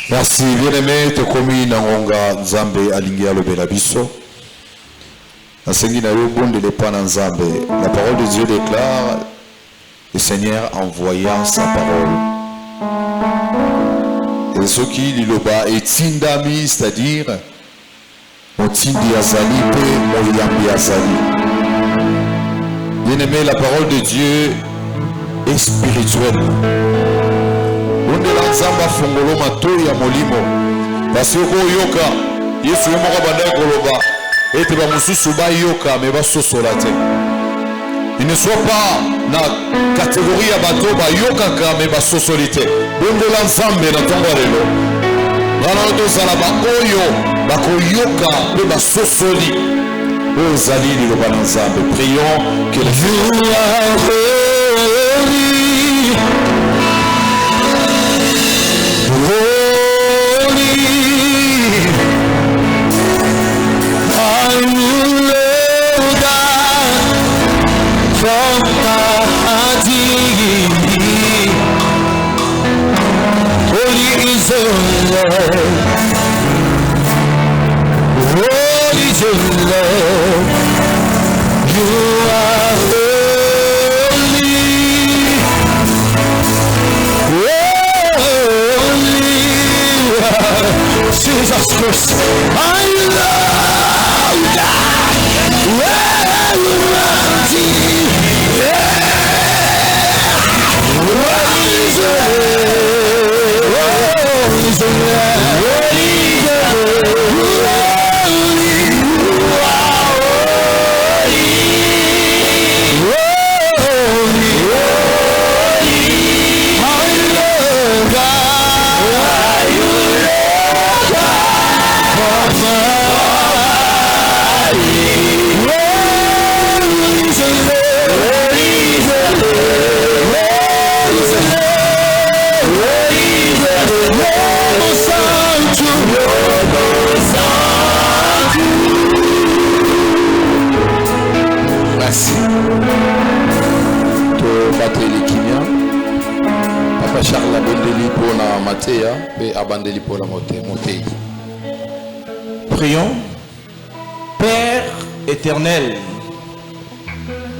Merci, bien-aimé, te commis Nangonga Nzambe alingi alobela biso. Nasengi na yo bonde le pan Nzambe. La parole de Dieu déclare le Seigneur envoyant sa parole. Et ce qui liloba etindami, c'est-à-dire otindi azali pe moyambi azali. Bien-aimé, la parole de Dieu est spirituelle. Ondela nzamba fongolo matoi ya molimo parce que yoka Yesu moko banda koloba ete ba mususu ba yoka me ba sosola te. Il ne soit pas na catégorie ya bato ba yoka ka me ba sosolite. Ondela nzambe na tongo lelo ngana to sala ba oyo ba koyoka pe ba sosoli o zalili lo bana nzambe. Prions que le Jesus Christ, I love that. Prions. Père éternel,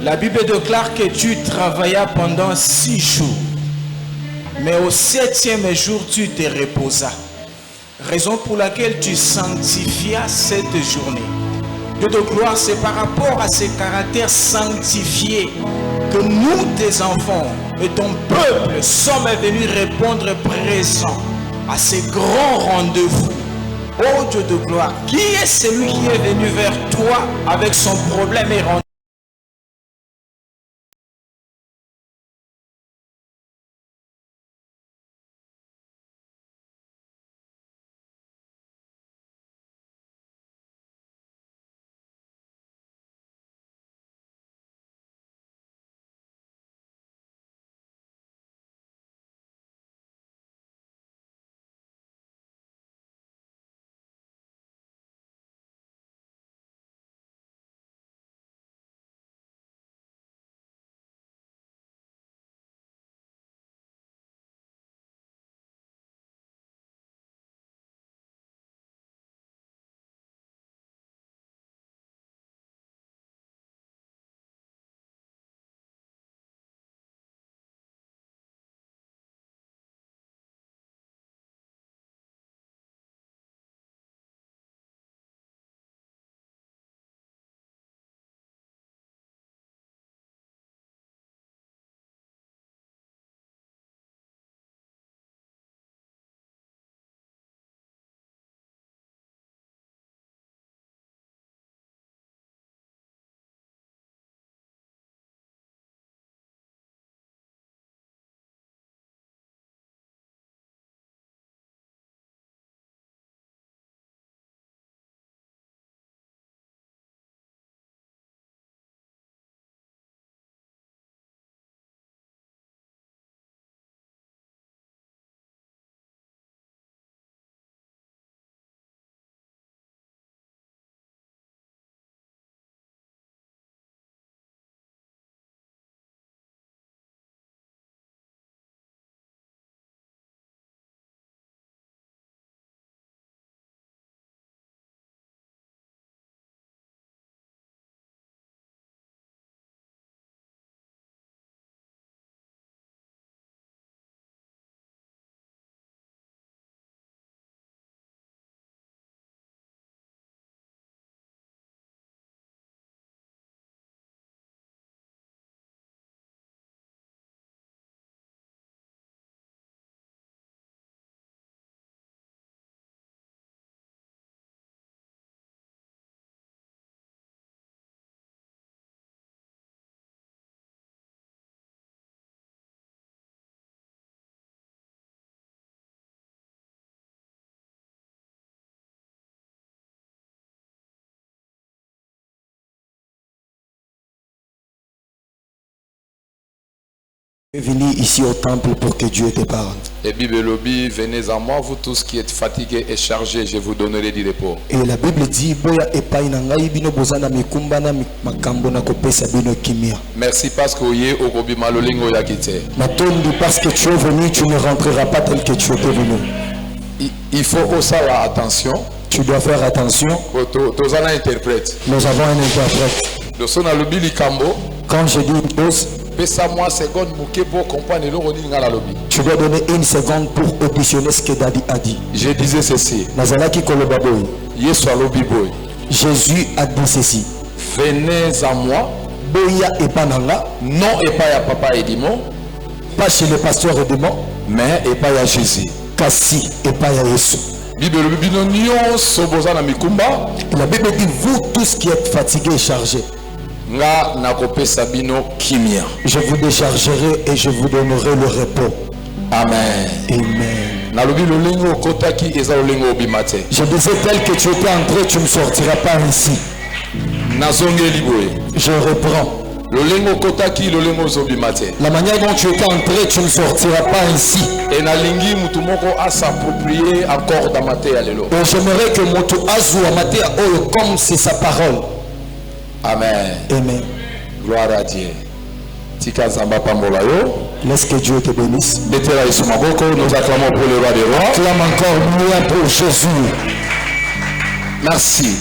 la Bible déclare que tu travaillas pendant 6 jours, mais au 7e jour tu te reposas. Raison pour laquelle tu sanctifias cette journée. Dieu de gloire, c'est par rapport à ce caractère sanctifié que nous, tes enfants et ton peuple, sommes venus répondre présents à ces grands rendez-vous ô Dieu de gloire, qui est celui qui est venu vers toi avec son problème et rendu venu ici au temple pour que Dieu te parle. Et Bible lobby, venez à moi, vous tous qui êtes fatigués et chargés, je vous donnerai du repos. Et la Bible dit boya epai na ngai bino bozana mikumba na makambo na kopesa bino kimia. Merci parce que oye okobi malolingo yakite. Matondi parce que tu es venu, tu ne rentreras pas tel que tu étais venu. Il faut aussi avoir attention. Tu dois faire attention. Nous avons un interprète. Nous avons un interprète. Quand je dis une chose, tu dois donner une seconde pour auditionner ce que Daddy a dit. Je disais ceci. Jésus a dit ceci. Venez à moi. Boya et pananga. Non et pas à papa Edimo. Pas chez le pasteur Edimo. Mais et pas à Jésus. Kassi et pas à Jésus. La Bible dit vous tous qui êtes fatigués et chargés. Je vous déchargerai et je vous donnerai le repos. Amen. Amen. Je disais tel que tu étais entré, tu ne sortiras pas ici. Je reprends. La manière dont tu étais entré, tu ne sortiras pas ici. Et j'aimerais que Moto Azu Amate Oyo comme c'est sa parole. Amen. Amen. Gloire à Dieu. Laisse que Dieu te bénisse. Nous acclamons pour le roi des rois. Acclame encore bien pour Jésus. Merci.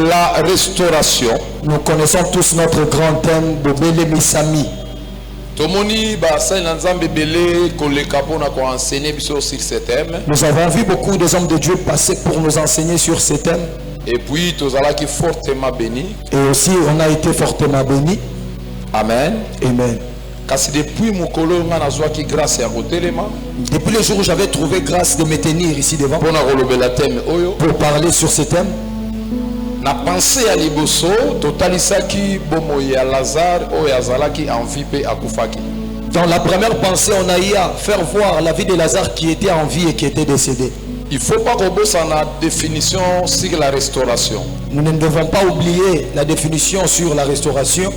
La restauration. Nous connaissons tous notre grand thème de Bele Misami. Nous avons vu beaucoup de hommes de Dieu passer pour nous enseigner sur ces thèmes. Et puis, fortement bénis. Et aussi, on a été fortement bénis. Amen. Amen. kasi depuis mokolo nga nazwaki grâce ya kotelema Depuis le jour où j'avais trouvé grâce de me tenir ici devant mpona kolobela thème oyo pour parler sur ce thème, na pensée ya liboso totalisaki bomoi ya Lazare oyo azalaki en vie mpe akufaki. dans la première pensée, on a eu à faire voir la vie de Lazare qui était en vie et qui était décédé. Il faut pas kobosana définition sur la restauration. Nous ne devons pas oublier la définition sur la restauration.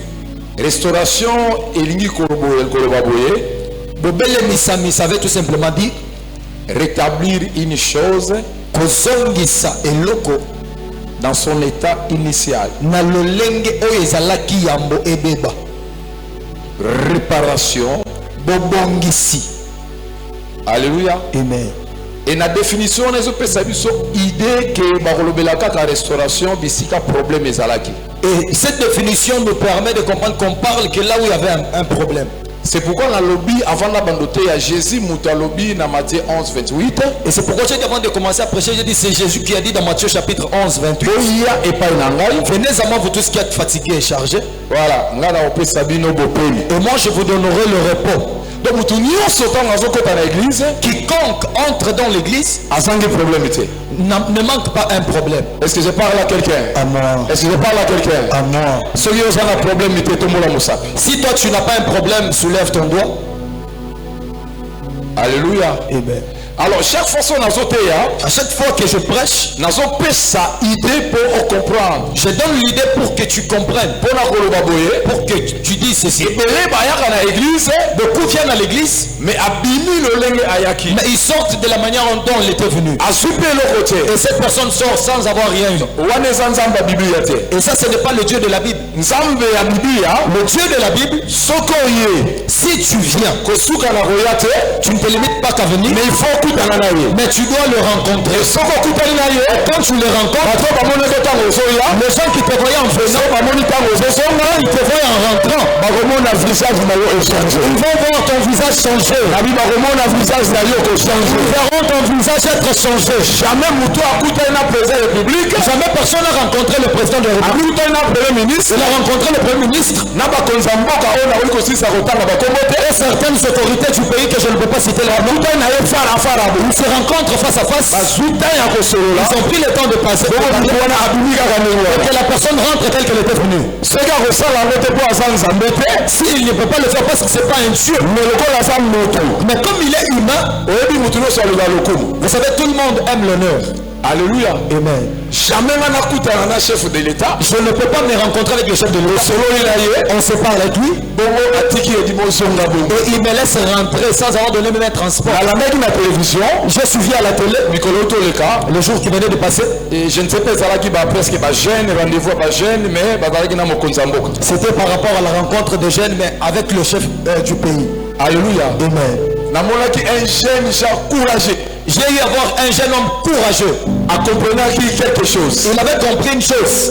Restauration elingi koloba boye Bobele Misa veut tout simplement dire rétablir une chose kozongisa eloko dans son état initial. na lolenge oyo ezalaki yambo ebeba. Réparation. Bobongisi. Alléluia. Amen. Et la définition on ezopesa biso idée que bakolobela kaka restauration bisika problème ezalaki. Et cette définition nous permet de comprendre qu'on parle que là où il y avait un problème. C'est pourquoi dans le lobby avant la bandote à Jésus muta lobby dans Matthieu 11 28 Et c'est pourquoi avant de commencer à prêcher, j'ai dit c'est Jésus qui a dit dans Matthieu chapitre 11 28. et pas Venez à moi vous tous qui êtes fatigués et chargés. voilà, ngana opesa bino bopeli. Et moi je vous donnerai le repos. Donc mutu nyonso tango azokota na église Quiconque entre dans l'église azangi problème te. ne manque pas un problème. Est-ce que je parle à quelqu'un? Amen. Est-ce que je parle à quelqu'un? Amen. Soki oza na problème te tombola mosapi. Si toi tu n'as pas un problème, soulève ton doigt. Alléluia. Amen. Alors chaque fois qu'on a À chaque fois que je prêche, sa idée pour comprendre. je donne l'idée pour que tu comprennes, pour que tu dises ceci. Beaucoup viennent à l'église, Mais abimi le lenge ayaki. mais ils sortent de la manière dont il était venu. Asupe le côté. Et cette personne sort sans avoir rien eu. Wane zanzamba Biblia te. Et ça, ce n'est pas le Dieu de la Bible. Nzambe ya Biblia. Le Dieu de la Bible, Sokoye. si tu viens, Kosuka na royate. tu ne te limites pas qu'à venir, Mais il faut kutana na ye. mais tu dois le rencontrer. Soko kutani na ye. Quand tu le rencontres, Bato bamone ko tango zoya. les gens qui te voyaient en venant, Bamoni tango zosonga. ils te voient en rentrant. Bakomona visage na yo échanger. Ils vont voir ton visage changer. Nabi bakomona visage na yo ko changer. Ils verront ton visage être changé. Jamais mutu akutani na président république. Jamais personne n'a rencontré le président de la République. Akutani na premier ministre. Il a rencontré le premier ministre Na bakonza mboka oyo na wiko sisa kotanga bakombo te. et certaines autorités du pays que je ne peux pas citer leur nom. Akutani na ye fara fara bo. Ils se rencontrent face à face. Bazuta ya kosolola. Ils ont pris le temps de passer pour parler, wana abimi kaka ndenge wana. que la personne rentre telle qu'elle était venue. Soki akosala yango te mpo aza nzambe te. S'il ne peut pas le faire parce que c'est pas un Dieu, Mais lokola aza moto. mais comme il est humain, Oyebi mutu nyonso alinga lokumu. vous savez, tout le monde aime l'honneur. Alléluia. Amen. Jamais nga nakutana na chef de l'état. Je ne peux pas me rencontrer avec le chef de l'État. Sololi na ye. On se parle avec lui Bongo atiki edimo zonga bongo. et il me laisse rentrer sans avoir donné même un transport. Nalandaki na télévision. J'ai suivi à la télé Mikolo toleka. le jour qui venait de passer. Et je ne sais pas ezalaki ba presque ba jeune rendez-vous ba jeune mais bazalaki na mokonzi ya mboka. C'était par rapport à la rencontre des jeunes, mais avec le chef du pays. Alléluia. Amen. Namonaki un jeune genre courageux. J'ai eu à voir un jeune homme courageux. Akomprenaki quelque chose. Il avait compris une chose.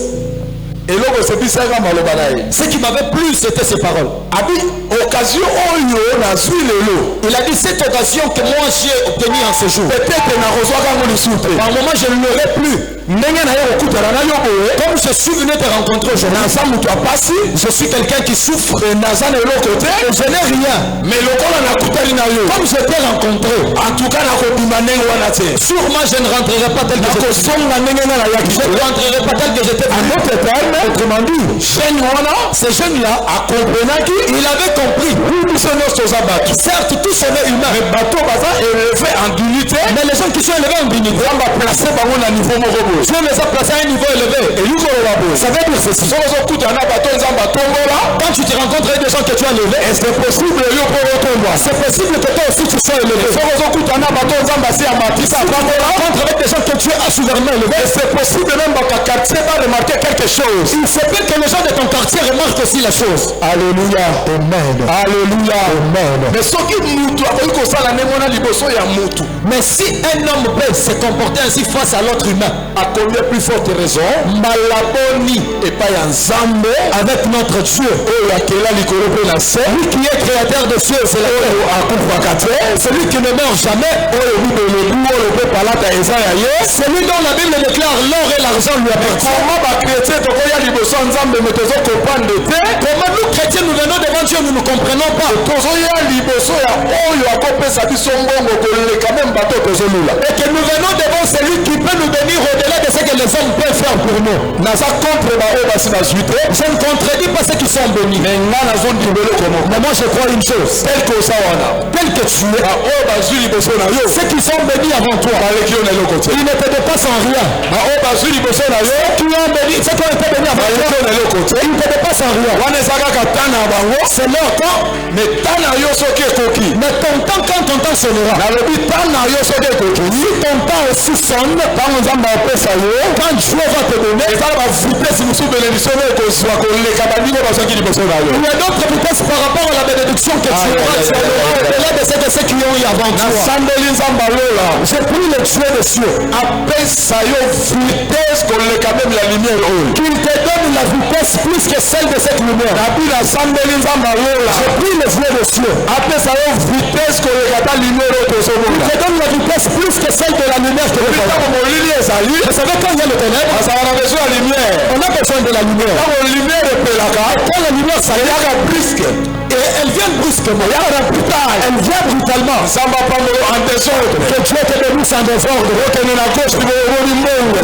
eloko esebisaka maloba na ye. Ce qui m'avait plu, c'était ses paroles. abi occasion oyo nazwi lelo. Il a dit cette occasion que moi j'ai obtenue en ce jour. peut-être nakozwaka yango lisusu te. Par moment, je ne l'aurais plus. ndenge na ye kokutana na yo boye. Comme je suis venu te rencontrer aujourd'hui, naza moto ya pasi. je suis quelqu'un qui souffre. naza na eloko te. Je n'ai rien. mais lokola nakutani na yo. Comme je t'ai rencontré, en tout cas nakobima ndenge wana te. sûrement je ne rentrerai pas tel que j'étais. nakosonga ndenge nga nayaki. Je ne rentrerai pas tel que j'étais en venu. d'autres termes, autrement dit, jeune wana Ces jeunes-là, akomprenaki. il avait compris. biso nyonso toza bato. Certes, tous on est humains, mais bato baza élevé en dignité. mais les gens qui sont élevés en dignité, nzambe aplace bango na niveau moko boye. Dieu les a placés à un niveau élevé. eyuki oloba boye. Ça veut dire ceci. soki ozokutana na bato nzambe atombola. Quand tu te rencontres avec des gens que tu as élevés, et c'est possible yo mpo otombwa. c'est possible que toi aussi tu sois élevé. soki ozokutana na bato nzambe asi amatisa apambola. Rencontre avec des gens que tu as souverainement élevés. et c'est possible même bakakartier baremarke quelque chose. Il se peut que les gens de ton quartier remarquent aussi la chose. Alléluia. Amen. Alléluia. Amen. mais soki mutu akoki kosala ndenge wana liboso ya mutu. Mais si un homme peut se comporter ainsi face à l'autre humain, à combien plus forte raison malaboni epai ya nzambe avec notre Dieu, oyo akela likolo mpe na se. lui qui est créateur de cieux, c'est oyo akufaka te. celui qui ne meurt jamais, oyo libelebu oyo mpe palata eza ya ye. Celui dont la Bible déclare l'or et l'argent lui appartient. Comment ba chrétien tokoya liboso nzambe mais tozo comprendre te? Comment nous chrétiens nous venons devant Dieu nous ne comprenons pas. Tozoya liboso ya oyo akopesa biso mbongo koleka même bato tozolula. Et que nous venons devant celui qui peut nous bénir au-delà de ce que les hommes peuvent faire pour nous. Naza contre ba oyo basi na juite. Je ne contredis pas ceux qui sont bénis. Mais nga nazo ndibelo comment. Mais moi je crois une chose. Tel que ça wana. Tel que tu es. Ba oyo bazu liboso na yo. Ceux qui sont bénis avant toi. Baleki on est le côté. Ils ne te dépassent en rien. Ba oyo bazu liboso na yo. Tu es béni. Ceux qui ont été bénis avant toi. On est le côté. Ils ne te dépassent en rien. Wana ezaka katana bango. C'est leur temps. Mais tana yo soki ekoki. Mais ton temps quand ton temps sonnera. Na lobi tana yo soki ekoki. Si ton temps aussi sonne. Quand on zamba opesa yo. Quand Dieu va te donner. Et ça va vitesse musu bénédiction ekozwa koleka bandingo basoki liboso na yo. Il y a d'autres vitesses par rapport à la bénédiction que tu auras. Tu auras au-delà de ceux qui ont eu avant toi. Nasandeli nzamba lola. J'ai pris le Dieu des cieux. Apesa yo vitesse koleka même la lumière oyo. Qu'il te donne la vitesse plus que celle de cette lumière. Nabi nasandeli nzamba lola. J'ai pris le Dieu des cieux. Apesa yo vitesse koleka ta lumière oyo tozomona. Il te donne la vitesse plus que celle de la lumière que nous avons. Vous savez quand il y a le ténèbre, on a besoin de la lumière. On a besoin de la lumière. Quand la lumière est pelaka, quand la lumière s'allume, elle brusque. Et elle vient brusquement. Elle vient brutalement. Ça va pas en désordre. Que Dieu te bénisse en désordre.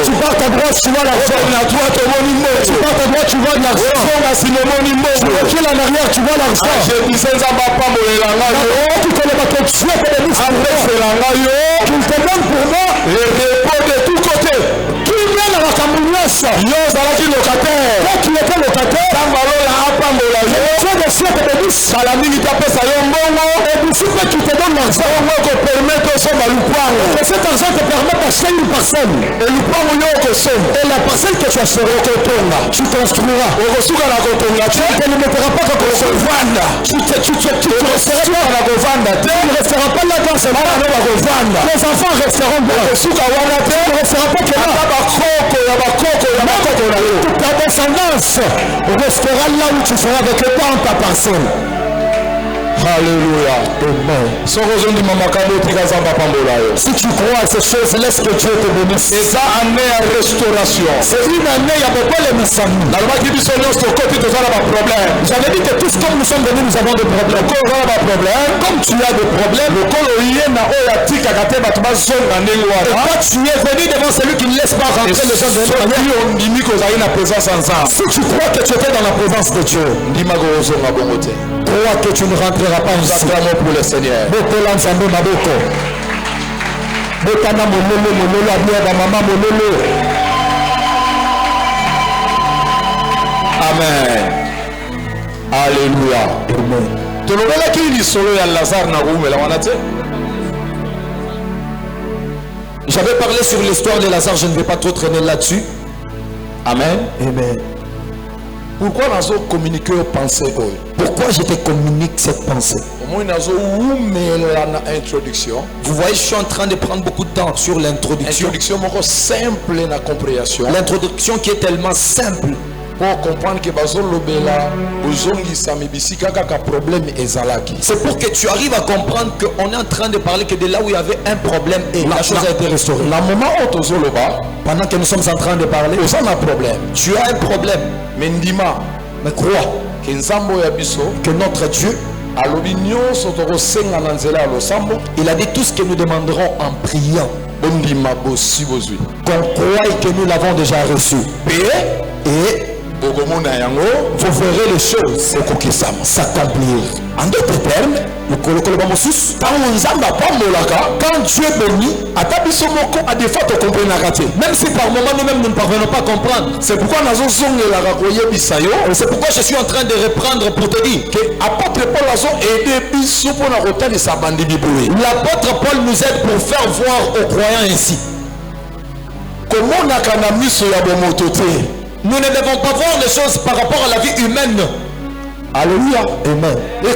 Tu pars à droite, tu vois l'argent. Tu pars à droite, tu vois de l'argent. Tu recules en arrière, tu vois l'argent. Tu connais pas que Dieu te bénisse en désordre. Qu'il te donne pour moi le repos de tous côtés. Qui vient dans la camouillesse. Yo, Zalaki locataire. Toi qui étais locataire. Tambalola, Apambola. Dieu de cieux te bénisse. Salamini t'appelle ça yombongo. Et d'ici que tu te donnes l'argent. On va te permettre de se maloupoir. Et cet argent te permet d'acheter une parcelle. Et l'oupoir yo que somme. Et la parcelle que tu achèteras, tu construiras. Tu ne mettras pas comme tu vendre. Tu ne resteras pas là dans ce moment. Les enfants resteront là. Tu ne resteras pas que là. Toute ta descendance restera là où tu seras avec eux dans ta parcelle. Alléluia. Amen. Si tu crois à ces choses, laisse que Dieu te bénisse. C'est ça année à restauration. C'est une année, il y a beaucoup de messages. J'avais dit que tous comme nous sommes venus, nous avons des problèmes. Comme tu as des problèmes, et toi tu es venu devant celui qui ne laisse pas rentrer les gens de si tu crois que tu étais dans la présence de Dieu, crois que tu ne rentreras pas ici. Pour le Seigneur. Amen. Alléluia. Amen. J'avais parlé sur l'histoire de Lazare, je ne vais pas trop traîner là-dessus. Amen. Amen. Pourquoi nous avons communiqué aux pensées? Pourquoi je te communique cette pensée? Vous voyez, je suis en train de prendre beaucoup de temps sur l'introduction. L'introduction qui est tellement simple. Pour comprendre que c'est pour que tu arrives à comprendre qu'on est en train de parler que de là où il y avait un problème et la chose a été restaurée. Pendant que nous sommes en train de parler, tu as un problème. Mais crois que notre Dieu, il a dit tout ce que nous demanderons en priant. Qu'on croit que nous l'avons déjà reçu. Et vous verrez les choses s'accomplir. En d'autres termes, quand Dieu bénit, même si par moment nous-mêmes nous ne parvenons pas à comprendre, c'est pourquoi je suis en train de reprendre pour te dire que l'apôtre Paul nous aide pour faire voir aux croyants ainsi. Nous ne devons pas voir les choses par rapport à la vie humaine. Alléluia. Amen. Et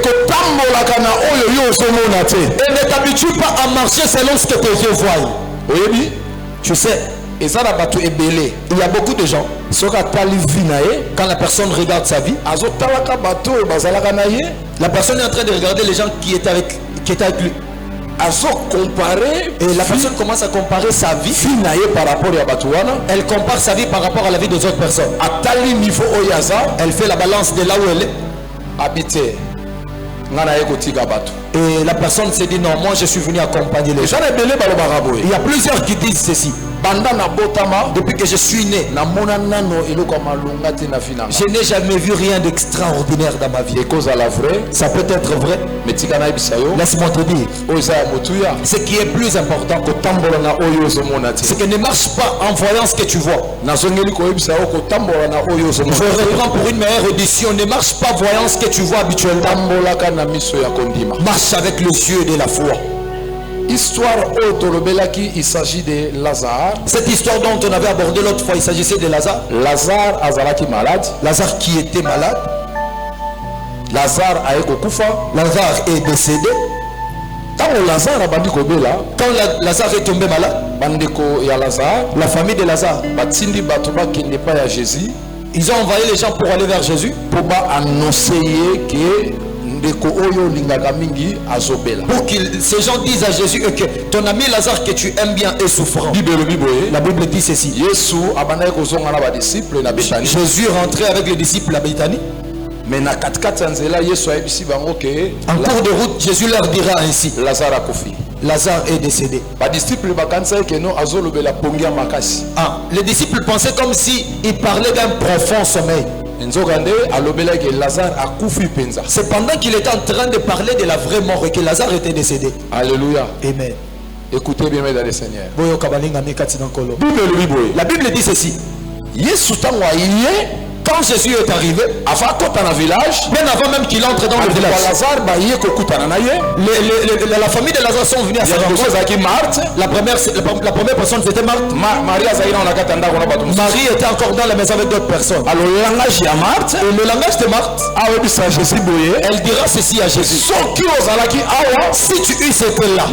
ne t'habitue pas à marcher selon ce que tes yeux voient. Oui. Tu sais, il y a beaucoup de gens. Quand la personne regarde sa vie, la personne est en train de regarder les gens qui étaient avec lui. Et la personne commence à comparer sa vie par rapport à Batouana. Elle compare sa vie par rapport à la vie des autres personnes. Elle fait la balance de là où elle est. Habité. Et la personne s'est dit non, moi je suis venu accompagner les gens. Il y a plusieurs qui disent ceci. Depuis que je suis né, je n'ai jamais vu rien d'extraordinaire dans ma vie. Ça peut être vrai. Laisse-moi te dire. Ce qui est plus important, c'est que ne marche pas en voyant ce que tu vois. Je reprends pour une meilleure édition. Ne marche pas voyant ce que tu vois habituellement. Marche avec les yeux de la foi. Histoire autolobelaki, il s'agit de Lazare. Cette histoire dont on avait abordé l'autre fois, il s'agissait de Lazare. Lazare azalaki malade. Lazare qui était malade. Lazare aeko kufa. Lazare est décédé. Quand Lazare a bandi kobela, quand Lazare est tombé malade, bandeko ya Lazare, la famille de Lazare, batindi batuba qui n'est pas à Jésus. Ils ont envoyé les gens pour aller vers Jésus pour annoncer que pour que ces gens disent à Jésus que ton ami Lazare que tu aimes bien est souffrant. La Bible dit ceci. Jésus rentrait avec les disciples à Béthanie. Mais en cours de route, Jésus leur dira ainsi. Lazare est décédé. Les disciples pensaient comme si il parlait d'un profond sommeil. C'est pendant qu'il était en train de parler de la vraie mort et que Lazare était décédé. Alléluia. Amen. Écoutez bien, mesdames et seigneurs. La Bible dit ceci. Quand Jésus est arrivé, bien avant même qu'il entre dans le village, la famille de Lazare sont venus à sa rencontre. La première personne c'était Marthe. Marie était encore dans la maison avec d'autres personnes. Et le langage de Marthe, elle dira ceci à Jésus. Si tu eusses été là,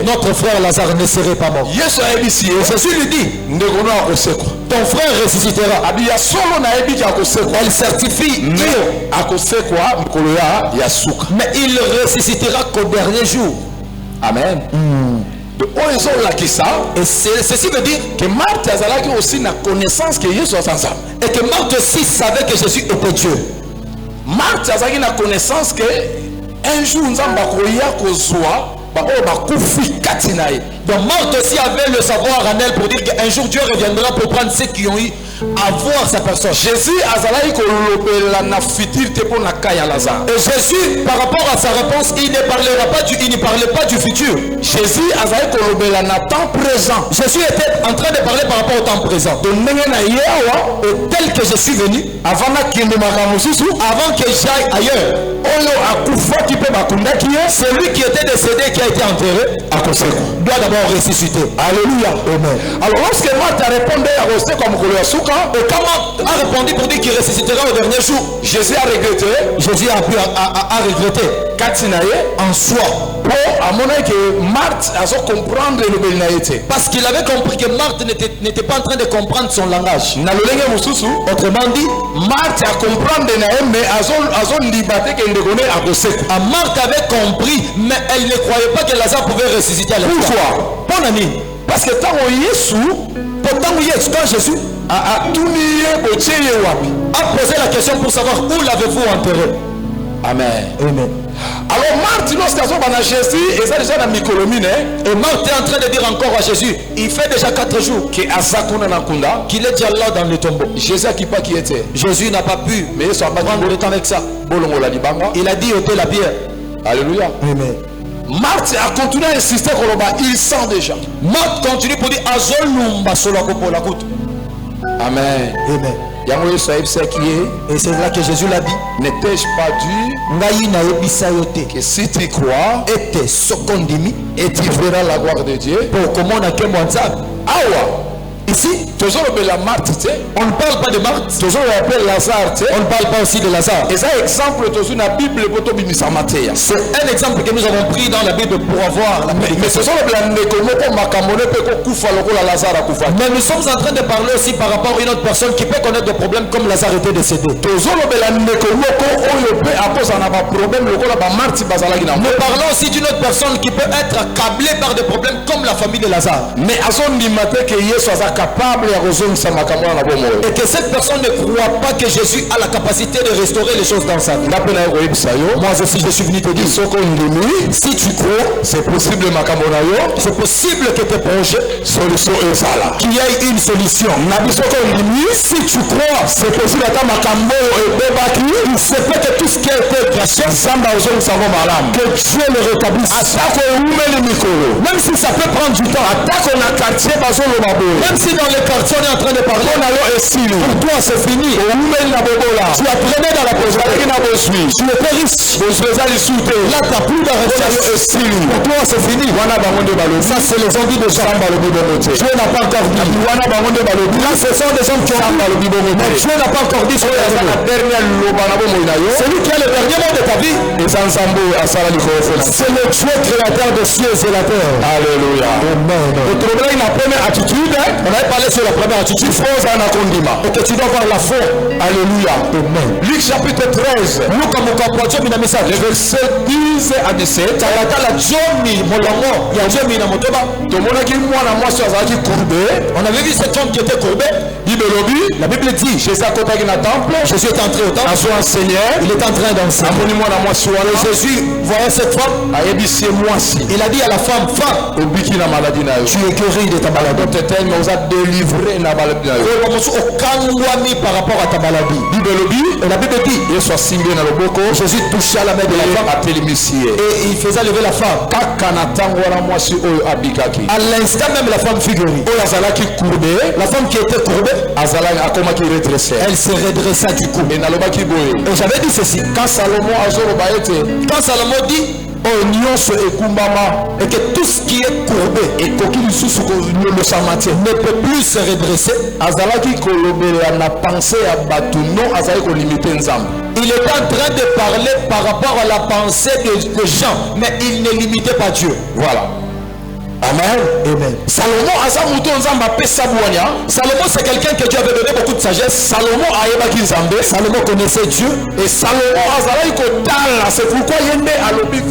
notre frère Lazare ne serait pas mort. Jésus lui dit, ton frère ressuscitera. Elle certifie mais il ressuscitera qu'au dernier jour. Amen. Et ceci veut dire que Marthe aussi n'a connaissance que Jésus est ensemble. Et que Marthe aussi savait que Jésus était Dieu. Marthe n'a connaissance que un jour nous donc Marthe aussi avait le savoir en elle pour dire qu'un jour Dieu reviendra pour prendre ceux qui ont eu à voir sa personne. Jésus et Jésus par rapport à sa réponse il ne parlait pas du futur. Jésus Jésus était en train de parler par rapport au temps présent. Et tel que je suis venu avant que j'aille ailleurs, celui qui était décédé qui a été enterré doit d'abord ressusciter. Alléluia. Amen. Alors lorsque Marthe a répondu à et comment a répondu pour dire qu'il ressuscitera au dernier jour, Jésus a regretté. Jésus a pu regretter en soi. Parce qu'il avait compris que Marthe n'était pas en train de comprendre son langage. Autrement dit, Marthe a compris mais Marthe avait compris mais elle ne croyait pas que Lazare pouvait ressusciter à la Pourquoi? Bon ami, parce que quand Jésus a posé la question pour savoir où l'avez-vous enterré. Amen. Amen. Alors Marthe, lorsqu'elle a Jésus, et ça déjà dans Micolomine, et Marthe est en train de dire encore à Jésus, il fait déjà 4 jours qu'il est déjà là dans le tombeau. Jésus n'a pas pu prendre le temps avec ça. Il a dit ôtez la pierre. Alléluia. Amen. Marthe a continué à insister qu'on il sent déjà. Marthe continue pour dire Amen. Amen. Et c'est là que Jésus l'a dit. N'étais-je pas dû que si tu crois et tu verras la gloire de Dieu. Pour comment on a Awa. Ici, on ne parle pas de Marthe. On ne parle pas aussi de Lazare. C'est un exemple que nous avons pris dans la Bible pour avoir la prédication. Mais nous sommes en train de parler aussi par rapport à une autre personne qui peut connaître des problèmes comme Lazare était décédé. Nous parlons aussi d'une autre personne qui peut être accablée par des problèmes comme la famille de Lazare. Mais et que cette personne ne croit pas que Jésus a la capacité de restaurer les choses dans sa vie. Moi aussi je suis venu te dire, si tu crois, c'est possible que tes projets qu'il y ait une solution. Si tu crois, c'est possible il se peut que tout ce qui a été gracieux, que Dieu le rétablisse. Même si ça peut prendre du temps, même si dans les quartiers on est en train de parler, pour toi c'est fini. Tu apprenais dans la pauvreté, tu étais riche, là tu n'as plus de richesse. Pour toi c'est fini. Ça c'est les envies de gens. Dieu n'a pas encore dit. Là ce sont des hommes qui ont dit. Mais Dieu n'a pas encore dit. Celui qui a le dernier mot de ta vie, c'est le Dieu créateur des cieux et la terre. Alléluia. Amen. Le problème, la première attitude, on avait parlé sur la première attitude, et que tu dois avoir la foi. Alléluia. Amen. Luc chapitre 13. Les versets 10 à 17. On avait vu cet homme qui était courbé. La Bible dit, Jésus est entré au temple. Il est en train d'enseigner. Jésus voyait cette femme. Il a dit à la femme, femme, tu es guéri de ta maladie. Délivré par rapport à ta maladie. Et la Bible dit, Jésus toucha la main de la femme et il faisait lever la femme. À l'instant même la femme fut guérie. La femme qui était courbée, elle se redressa du coup. Et j'avais dit ceci. Quand Salomon dit et que tout ce qui est courbé et ne peut plus se redresser, il est en train de parler par rapport à la pensée des gens, mais il ne limitait pas Dieu. Voilà. Amen. Amen. Salomon c'est quelqu'un que Dieu avait donné beaucoup de sagesse. Salomon connaissait Dieu. Et Salomon c'est pourquoi il y a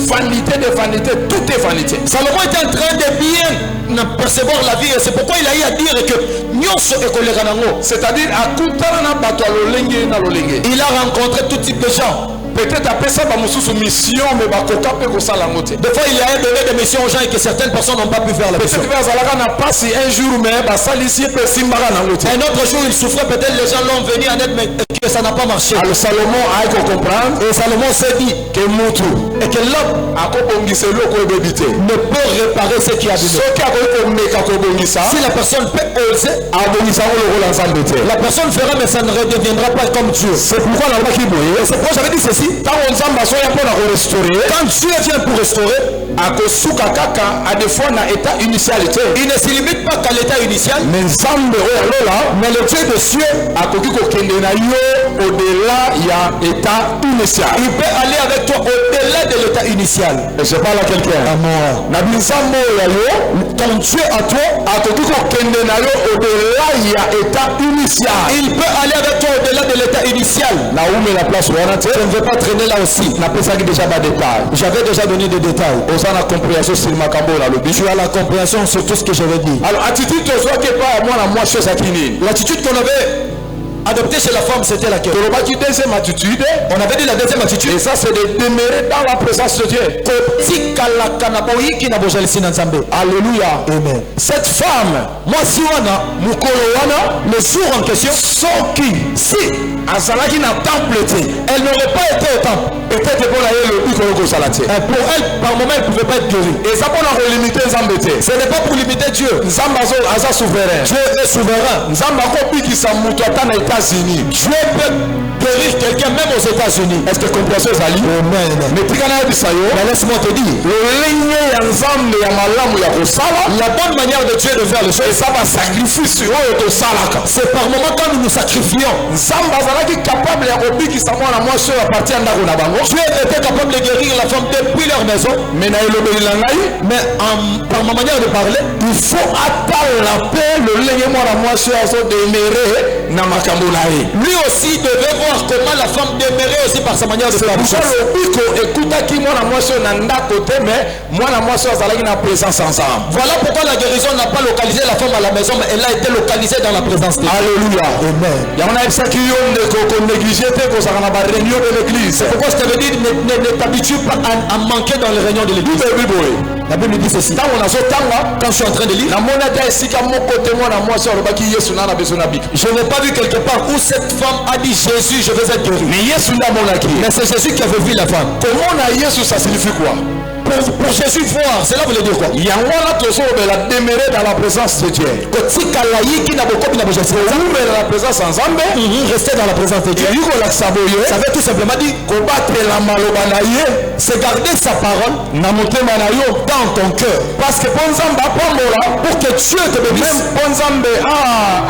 vanité de vanité, tout est vanité. Salomon était en train de bien percevoir la vie et c'est pourquoi il a eu à dire que c'est-à-dire il a rencontré tout type de gens. Peut-être après ça, mission, mais des fois, il a donné des missions aux gens et que certaines personnes n'ont pas pu faire la mission. Un jour, un autre jour, il souffrait, peut-être les gens l'ont venu en aide, mais que ça n'a pas marché. Alors Salomon a comprendre et Salomon s'est dit que et que l'homme ne peut réparer ce qui a donné. Si la personne peut oser, la personne fera, mais ça ne redeviendra pas comme Dieu. C'est pourquoi j'avais dit ceci. Quand Dieu vient pour restaurer, il ne se limite pas qu'à l'état initial, mais le Dieu de cieux il peut aller avec toi au-delà de l'état initial. Et je parle à quelqu'un. Ton Dieu à toi il peut aller avec toi au-delà de l'état initial. Je ne veux pas traîner là aussi. J'avais déjà donné des détails. Tu as la compréhension sur tout ce que je vais dire. Alors, l'attitude qu'on avait adoptée chez la femme, c'était laquelle? On avait dit la deuxième attitude. Et ça, c'est de demeurer dans la présence de Dieu. Alléluia. Amen. Cette femme, moi si le jour en question, si elle n'aurait pas été au temple, peut-être pour elle, par moment, elle ne pouvait pas être guérie. Et ça pour la limiter, ce n'est pas pour limiter Dieu. Dieu est souverain. États-Unis. Dieu peut guérir quelqu'un même aux États-Unis. Est-ce que compréhension ezali? Amen. Mais tikana yebisa yo. Mais laisse-moi te dire, lolenge ya nzambe ya malamu ya kosala la bonne manière de Dieu de faire les choses, eza basacrifice oyo tosalaka. c'est par moment quand nous nous sacrifions. nzambe azalaki capable ya kobikisa mwana mwasi oyo aparti ya ndako na bango. Dieu était capable de guérir la femme depuis leur maison. mais na elobeli na ngai, Mais par ma manière de parler, il faut atala mpe lolenge mwana mwasi oyo azodemere na makambo na ye. lui aussi devait voir comment la femme demeurait aussi par sa manière de faire les buso choses. lobiko ekutaki mwana mwasi oyo na ndako te, mais mwana mwasi oyo azalaki na présence ensemble. Voilà pourquoi la guérison n'a pas localisé la femme à la maison, mais elle a été localisée dans la présence de Dieu. Alléluia. Amen. yango nayebisaki yo ndeko konéglige te kozala na baréunion de l'église. Pourquoi je t'avais dit ne t'habitue pas à manquer dans les réunions de l'église. La Bible dit ceci. ntango nazotanga Quand je suis en train de lire, namoni ata esika moko te mwana mwasi alobaki yesu na beso na bika. je n'ai pas vu quelque part où cette femme a dit Jésus, je vais être guéri. mais yesu nde amonaki. Mais c'est Jésus qui avait vu la femme. komona yesu ça signifie quoi? Pour Jésus voir, cela voulait dire quoi? yango wana tozobela demeurer dans la présence de Dieu. Kotikala yiki na bokopi na bojesu. omela na présence ensemble. Rester dans la présence de Dieu. eyi kolakisa boye Ça veut tout simplement dire kobatela maloba na ye c'est garder sa parole na motema na yo dans ton cœur. parce que mpo nzambe apambola Pour que Dieu te bénisse. même mpo nzambe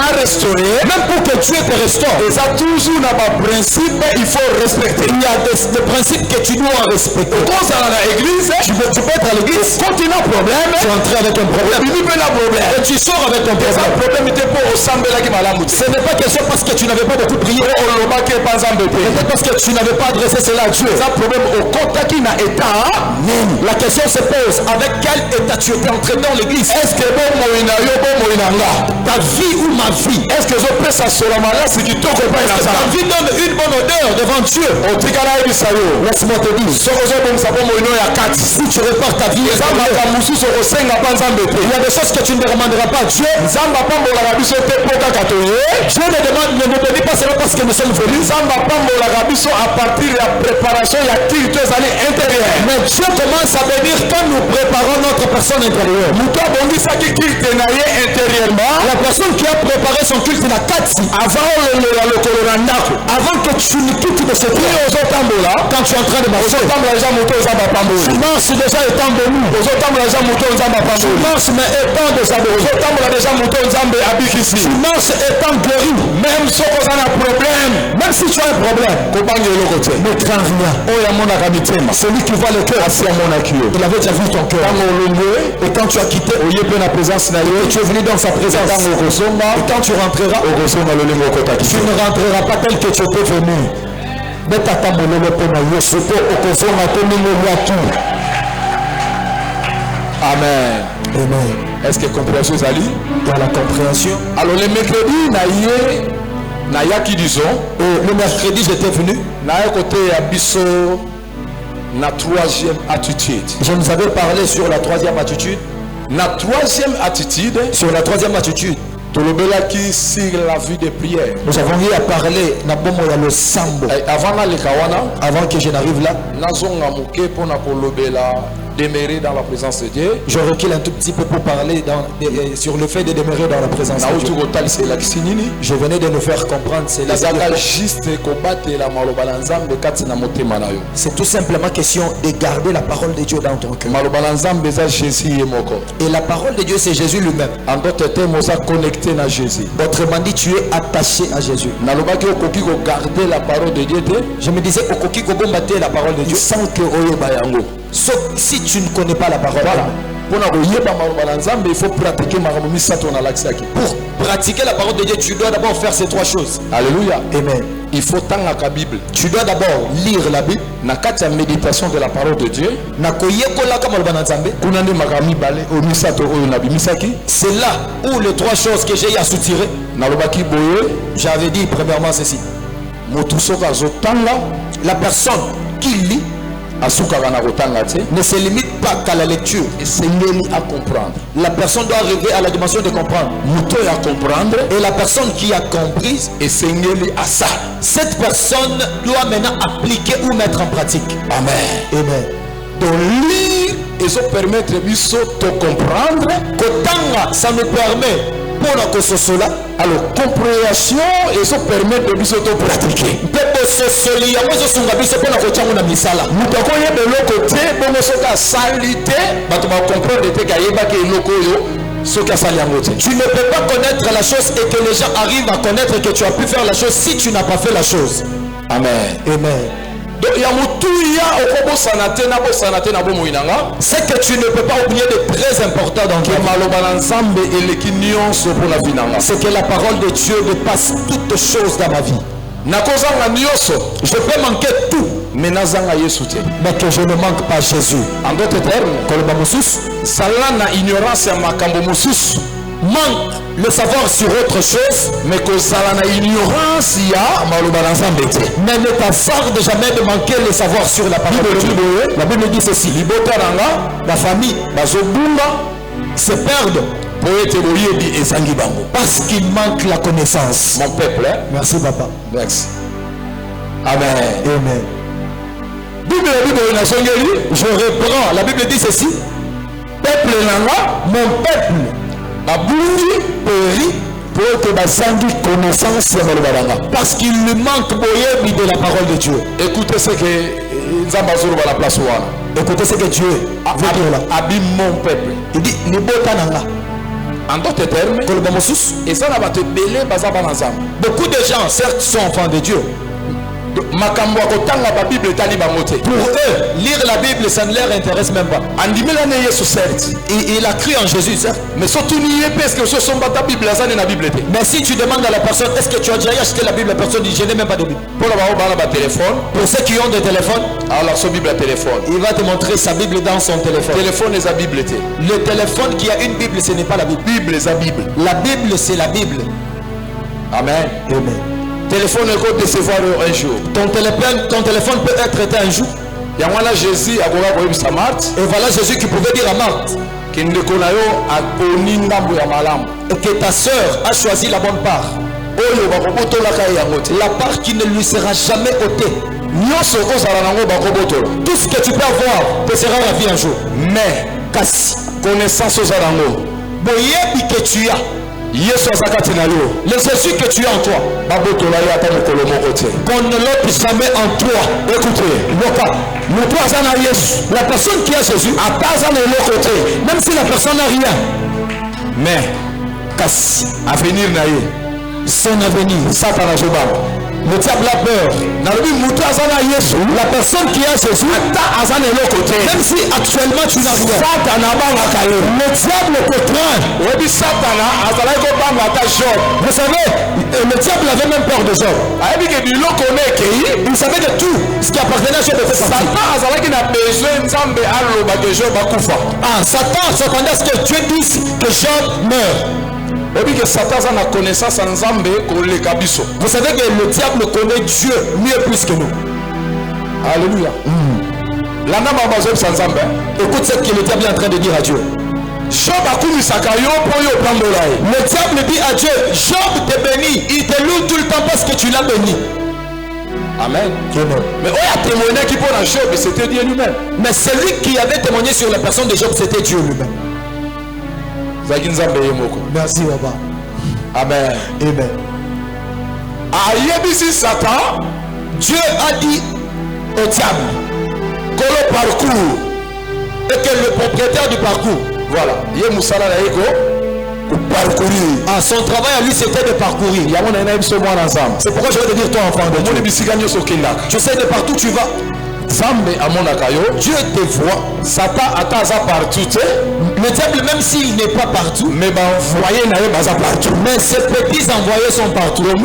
arestauré Même pour que Dieu te restaure. eza toujours na baprincipe il faut respecter. Il y a des principes que tu dois respecter. kozala na église Tu peux être à l'église, continue problème tu entres avec un problème. bibi mpe na problème Et tu sors avec un eza problème. problème te mpo osambelaki malamu te Ce n'est pas question parce que tu n'avais pas beaucoup prié. olobaki epa nzambe te Peut-être parce que tu n'avais pas adressé cela à Dieu. eza problème okotaki na état nini. La question se pose, avec quel état tu étais entré dans l'église? est-ce que bomoi na yo bomoi na nga Ta vie ou ma vie? est-ce que ezopesa solo malasi kitoko epai na Ta nzambe vie donne une bonne odeur devant Dieu. otikala yebisa yo Laisse-moi te dire, soki ozobongisa bomoi no ya kati si tu répares ta vie, eza makambo mosusu okosenga mpa nzambe te. il y a des choses que tu ne demanderas pas à Dieu. nzambe apambolaka biso te mpo kaka toye. Dieu ne nous bénit pas seulement parce que nous sommes venus. nzambe apambolaka biso à partir ya préparation ya culte ezali intérieur. Mais Dieu commence à bénir quand nous préparons notre personne intérieure. moto abongisaki culte na ye intérieurement La personne qui a préparé son culte na kati, avant olola lokolo na ndako. avant que tu ne quittes de ce Puis pays, ozotambola quand tu es en train de marcher, ozotambola deja moto nzambe tu apamboli. marches déjà étant béni. ozotambola deja moto nzambe Tu apamboli. marches mais étant déjà béni. ozotambola deja moto nzambe abikisi. Tu marches étant guéri. même soki oza na problème Même si tu as un problème, kobanga eloko te. ne crains rien. oyo amonaka mitema Celui qui voit le cœur, asi amonaki yo. il avait déjà vu ton cœur. ntango olongo Et quand tu as quitté, oye mpe na présence na yo tu es venu dans sa présence. ntango okosomba Et quand tu rentreras, okosomba lolenge okotaki tu ne rentreras pas tel que tu étais venu. Betata mololo mpe na Yesu mpo okozonga te ndenge oliaki. amen. Amen. est-ce que compréhension ezali? Dans la compréhension. alors le mercredi naye nayaki disons Et le mercredi, j'étais venu. naye koteya biso na troisième attitude. Je nous avais parlé sur la troisième attitude. na troisième attitude Sur la troisième attitude, tolobelaki sur la vie de prière. nous avons eu à parler na bomo ya losambo. avant naleka wana Avant que je n'arrive là, nazonga moke mpona kolobela demeurer dans la présence de Dieu. je recule un tout petit peu pour parler sur le fait de demeurer dans la présence de nauti Dieu. kotalisa elakisi nini Je venais de nous faire comprendre, ezaka juste kobatela maloba na nzambe kati na motema na yo. c'est tout simplement question de garder la parole de Dieu dans ton cœur. maloba na nzambe eza jésus ye moko. Et la parole de Dieu, c'est Jésus lui-même. en d'autres termes oza connecté na jésus. Autrement dit, tu es attaché à Jésus. nalobaki okoki kogarder la parole de Dieu te Je me disais, Okoki Kogombate, la parole de Dieu. sans que oyeba yango. Sauf si tu ne connais pas la parole. voilà mpona koyeba maloba na nzambe il faut pratiquer makambo misato nalakisaki. Pour pratiquer la parole de Dieu, tu dois d'abord faire ces trois choses. alléluia. Amen. il faut tangaka bible Tu dois d'abord lire la Bible. na kati ya méditation de la parole de Dieu. Nakoyekolaka maloba na Nzambe. kuna nde makambo mibale oyo misato oyo nabimisaki. C'est là où les trois choses que j'ai eu à soutirer. nalobaki boye J'avais dit premièrement ceci. motu soki azotanga La personne qui lit asukaka na kotanga te ne se limite pas qu'à la lecture. esengeli acomprendre. La personne doit arriver à la dimension de comprendre. moto ya comprendre Et la personne qui a compris, esengeli asala. cette personne doit maintenant appliquer ou mettre en pratique. amen. Amen. donc lire ezopermettre biso to comprendre Kotanga, ça nous permet pour la kososola. Alors compréhension et ça permet de nous auto-pratiquer. Pepo sosoli ya mozo sunga biso pour la kochango na misala. Mutoko ye de l'autre côté, bon soka salité, ba tu vas comprendre te ka yeba ke loko yo. Tu ne peux pas connaître la chose et que les gens arrivent à connaître que tu as pu faire la chose si tu n'as pas fait la chose. Amen. Amen. C'est que tu ne peux pas oublier de très important dans c'est que la parole de Dieu dépasse toutes choses dans ma vie. Je peux manquer tout, mais que je ne manque pas Jésus. En d'autres termes, ignorance manque le savoir sur autre chose, mais que ignorance mais ne t'assarde jamais de manquer le savoir sur la parole de Dieu. La Bible dit ceci: la famille se perdent parce qu'il manque la connaissance. Mon peuple, hein? Merci papa. Merci. Amen. Amen. Je reprends. La Bible dit ceci: peuple mon peuple périt pour que basangi connaissance parce qu'il lui manque de la parole de Dieu. Écoutez ce que la place. Écoutez ce que Dieu veut dire là. Abîme mon peuple. Il dit les botananga. En d'autres termes, beaucoup de gens certes sont enfants de Dieu. Pour eux, lire la Bible, ça ne leur intéresse même pas. Il a cru en Jésus, certes. Mais si tu demandes à la personne, est-ce que tu as déjà acheté la Bible, la personne dit, je n'ai même pas de Bible. Pour ceux qui ont des téléphones, il va te montrer sa Bible dans son téléphone. Le téléphone qui a une Bible, ce n'est pas la Bible. La Bible, c'est la Bible. Amen. Amen. Téléphone peut décevoir un jour. Ton téléphone peut être éteint un jour. Et voilà Jésus qui pouvait dire à Marthe et que ta soeur a choisi la bonne part. La part qui ne lui sera jamais ôtée. Tout ce que tu peux avoir te sera ravi un jour. Mais connaissance aux arango. Que tu as. Le Jésus que tu as en toi, qu'on ne l'ôte jamais en toi. Écoutez, la personne qui a Jésus, même si la personne n'a rien, mais son avenir, le diable a peur. La personne qui a Jésus, même si actuellement tu n'as rien, le diable te craint. Vous savez, le diable avait même peur de Job. Il savait que tout ce qui appartenait à Job était parti. Satan s'attendait à ce que Dieu dise que Job meurt. Vous savez que le diable connaît Dieu mieux plus que nous. Alléluia. Écoute ce que le diable est en train de dire à Dieu. Le diable dit à Dieu, Job te bénit, il te loue tout le temps parce que tu l'as béni. Amen. Mais on a témoigné qui pour la Job, c'était Dieu lui-même. Mais celui qui avait témoigné sur la personne de Job, c'était Dieu lui-même. Merci Baba. Amen. Amen. Dieu a dit au diable que le parcours et que le propriétaire du parcours, voilà, son travail à lui c'était de parcourir. C'est pourquoi je vais te dire toi enfant de Dieu, tu sais de partout tu vas. Dieu te voit. Satan attend partout. Le diable même s'il n'est pas partout, mais mais ses petits envoyés sont partout. Même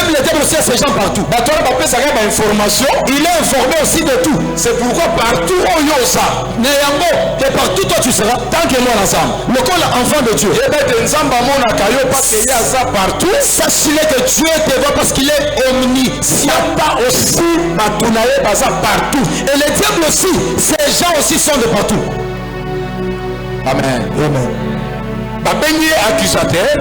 le diable aussi a ses gens partout. Il est informé aussi de tout. C'est pourquoi partout que partout toi tu seras tant que moi ensemble. Le corps enfant de Dieu. Sachez que Dieu te voit parce qu'il est omniscient aussi. Partout. Et les diables aussi, ces gens aussi sont de partout. Amen. Amen. Accusateur.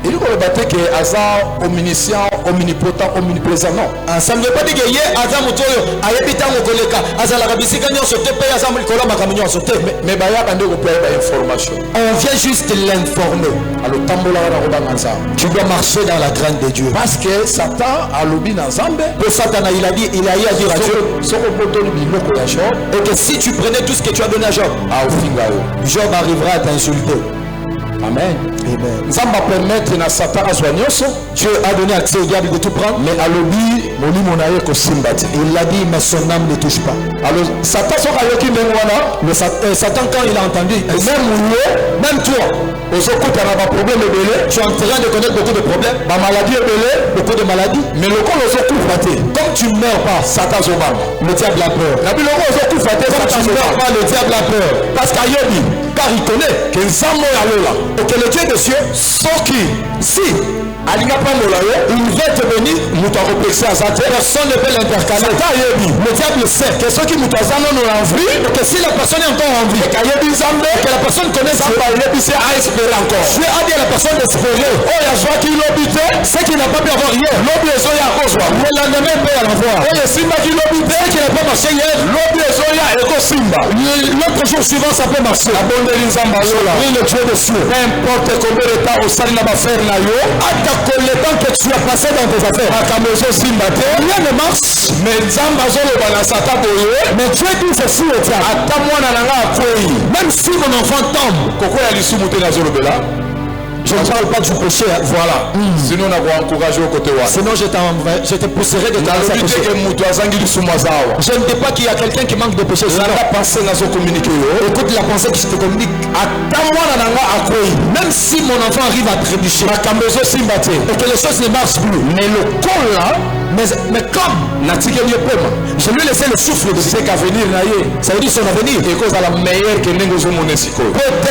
Il faut le battre que hasard, omniscient, omnipotent, omniprésent, non. Ça ne veut pas dire que hier, Azam Motoyo, Ayebita Mokoleka, Azala Rabisika, on se te paye Azam Kola Makamignon, on se te. Mais Baya Bande vous paye l'information. On vient juste l'informer. Alors, Tambola Robanganza. Tu dois marcher dans la crainte de Dieu. Parce que Satan a lobby dans Zambé. Le Satan, il a dit à dire à Dieu. Et que si tu prenais tout ce que tu as donné à Job, Job arrivera à t'insulter. Amen. Amen. Zamba permettre na Satan à soigner. Dieu a donné accès au diable de tout prendre. Mais à lobby, il a dit, mais son âme ne touche pas. Alors, Satan, Satan, quand il a entendu, même toi, tu es en train de connaître beaucoup de problèmes, beaucoup de maladies. Mais comme tu ne meurs pas, le diable a peur. Comme tu ne meurs pas, le diable a peur. Parce car il connaît que le Dieu des cieux, si il veut te bénir, personne ne peut l'intercaler. Le diable sait que ceux qui nous que si la personne est encore en vie, que la personne connaît Dieu, Dieu a dit à la personne d'espérer. Ce qui n'a pas pu avoir hier, le lendemain peut l'avoir. Ce qui n'a pas marché hier, l'autre jour suivant ça peut marcher. Oui, le Dieu des cieux. Peu importe combien de temps au salut n'a pas fait le temps que tu as passé dans tes affaires, rien ne marche. Mais Dieu dit ceci au diable. Même si mon enfant tombe, je ne parle pas du péché, voilà. Sinon, on va encourager au côté. Sinon, je te pousserai de t'arrêter à pécher. Je ne dis pas qu'il y a quelqu'un qui manque de péché. Écoute la pensée que je te communique. Même si mon enfant arrive à trébucher, et que les choses ne marchent plus, mais le col là, mais comme je lui ai laissé le souffle de ce qu'avenir, ça veut dire son avenir peut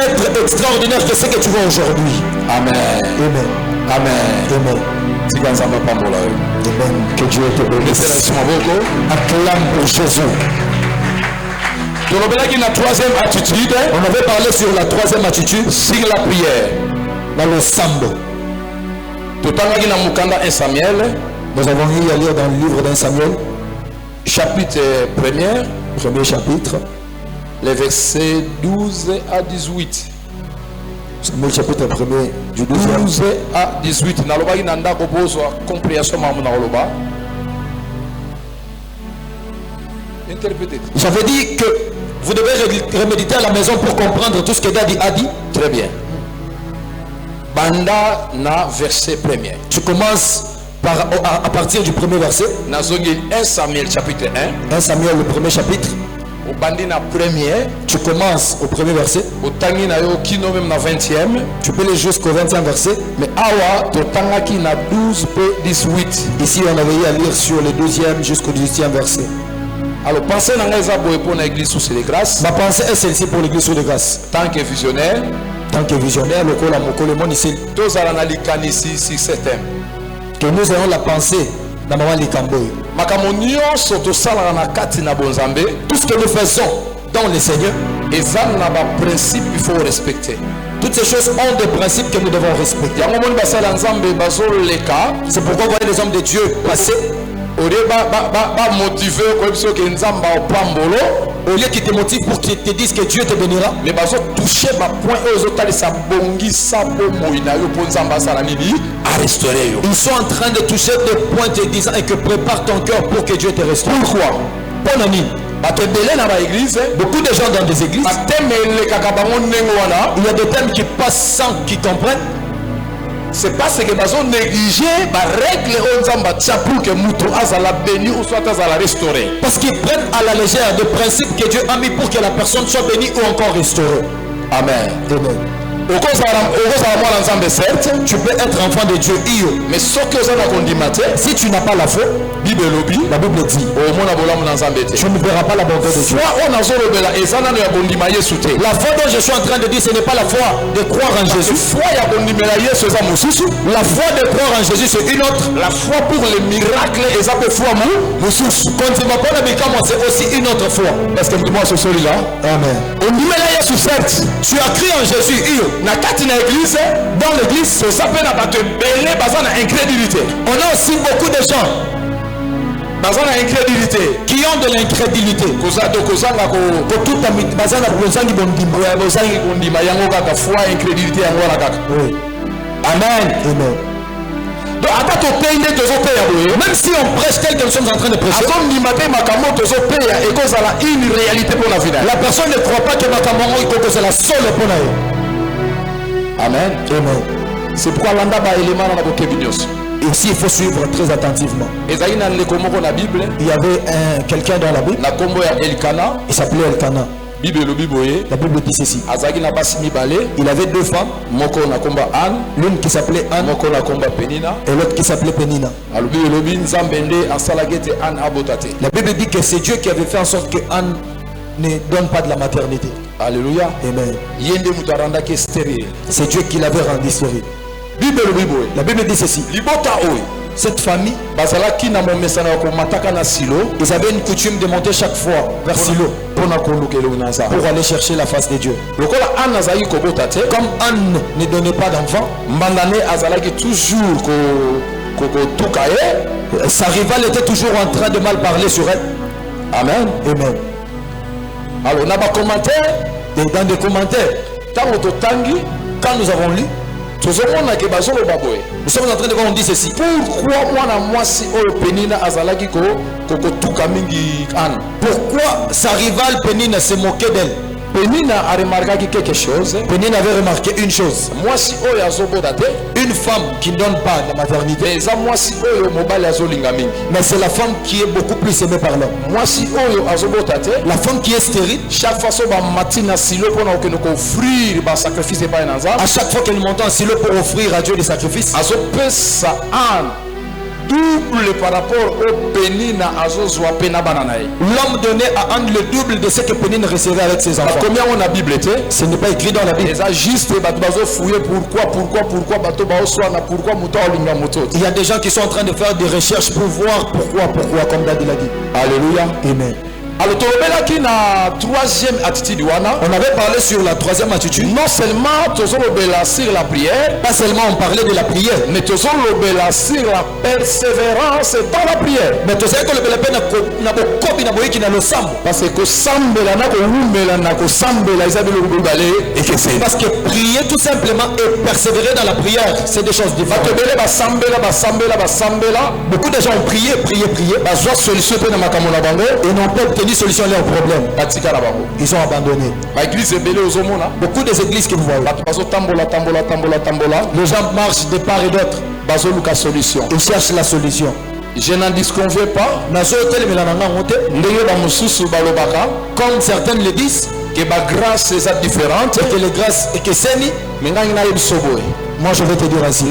être extraordinaire que ce que tu vois aujourd'hui. Amen. Amen. Amen. Amen. Que Dieu te bénisse. Acclame pour Jésus. On avait parlé sur la troisième attitude, sur la prière, dans le sambo. Nous avons eu à lire dans le livre d'un Samuel, chapitre 1er, premier chapitre, les versets 12 à 18. Samuel chapitre 1er du 12 à 18. J'avais dit que vous devez reméditer à la maison pour comprendre tout ce que David a dit. Très bien. Banda na verset 1er. Tu commences à partir du premier verset. 1 Samuel chapitre 1. 1 Samuel le premier chapitre. Tu commences au premier verset. Tu peux aller jusqu'au 20e verset. Mais awa totangaki na 12 p 18. Ici on avait eu à lire sur le 12e jusqu'au 18e verset. Alors pensez dans pour l'église sous les grâces. Ma pensée est celle-ci pour l'église sous les grâces. Tant que visionnaire, le kola mokolo mon ici. Tous à l'analyse ici sur ce thème. Que nous ayons la pensée dans ma likamboy. Tout ce que nous faisons dans le Seigneur, et ça n'a pas principe il faut respecter. Toutes ces choses ont des principes que nous devons respecter. C'est pourquoi vous voyez les hommes de Dieu passer. Au lieu qu'ils te motivent pour qu'ils te disent que Dieu te bénira, mais toucher ma point ils sont en train de toucher des points te disant et que prépare ton cœur pour que Dieu te restaure. Pourquoi? Bon ami, beaucoup de gens dans des églises, il y a des thèmes qui passent sans qu'ils comprennent. C'est parce que ils ont négligé les règles pour que Moutou azala béni ou soit azala restauré. Parce qu'ils prennent à la légère des principes que Dieu a mis pour que la personne soit bénie ou encore restaurée. Amen. Amen. Tu peux être enfant de Dieu, mais ce que si tu n'as pas la foi, la Bible dit, tu ne verras pas la bonté de Dieu. La foi dont je suis en train de dire, ce n'est pas la foi de croire en Jésus. La foi de croire en Jésus, c'est une autre. La foi pour les miracles, c'est aussi une autre foi. Parce que moi, ce celui-là. Amen. Yesu certes. Tu as cru en Jésus. Na kati na église, dans l'église, ça s'appelle na bato belé bazan na incrédulité. On a aussi beaucoup de gens bazan na incrédulité qui ont de l'incrédulité. Kozado kozanga ko tout bazan na kozangi bondimba. Ya kozangi bondimba yango kaka foi incrédulité yango la kaka. Oui. Amen. Amen. Donc, même si on prêche tel que nous sommes en train de prêcher, une réalité pour la vie. La personne ne croit pas que c'est la seule pour la vie. Amen. Amen. C'est pourquoi l'anda ba élément dans la Bible. Et aussi il faut suivre très attentivement. Il y avait quelqu'un dans la Bible. Il s'appelait Elkana. La Bible dit ceci. Il avait deux femmes. L'une qui s'appelait Anne et l'autre qui s'appelait Pénina. La Bible dit que c'est Dieu qui avait fait en sorte que Anne ne donne pas de la maternité. Alléluia. Amen. C'est Dieu qui l'avait rendu stérile. La Bible dit ceci. Cette famille, ils avaient une coutume de monter chaque fois vers Silo pour aller chercher la face de Dieu. Comme Anne ne donnait pas d'enfant, sa rivale était toujours en train de mal parler sur elle. Amen. Amen. Alors, on a des commentaires. Et dans des commentaires, quand nous avons lu, nous sommes en train de voir, on dit ceci. Pourquoi sa rivale Pénina se moquait d'elle? Pénina a remarqué quelque chose. Pénina avait remarqué une chose. Une femme qui ne donne pas la maternité. Mais c'est la femme qui est beaucoup plus aimée par l'homme. La femme qui est stérile. Chaque fois à chaque fois qu'elle monte en silo pour offrir à Dieu des sacrifices, double par rapport au Pénina l'homme donnait à Anne le double de ce que Pénina recevait avec ses enfants. Combien on a Bible était? Ce n'est pas écrit dans la Bible. Il y a des gens qui sont en train de faire des recherches pour voir pourquoi comme David l'a dit. Alléluia. Amen. Alors, troisième attitude, on avait parlé sur la troisième attitude. Non seulement sur la prière, pas seulement on parlait de la prière, mais sur la persévérance dans la prière. Mais parce que prier tout simplement et persévérer dans la prière, c'est des choses différentes. Beaucoup de gens ont prié, et n'ont pas obtenu solution à leurs problèmes. Ils ont abandonné. Beaucoup des églises que vous voyez, les gens marchent de part et d'autre. Ils cherchent la solution. Je n'en disconviens pas. Comme certaines le disent, que ma grâce est différente et que les grâces et que c'est ni. Moi je vais te dire ainsi.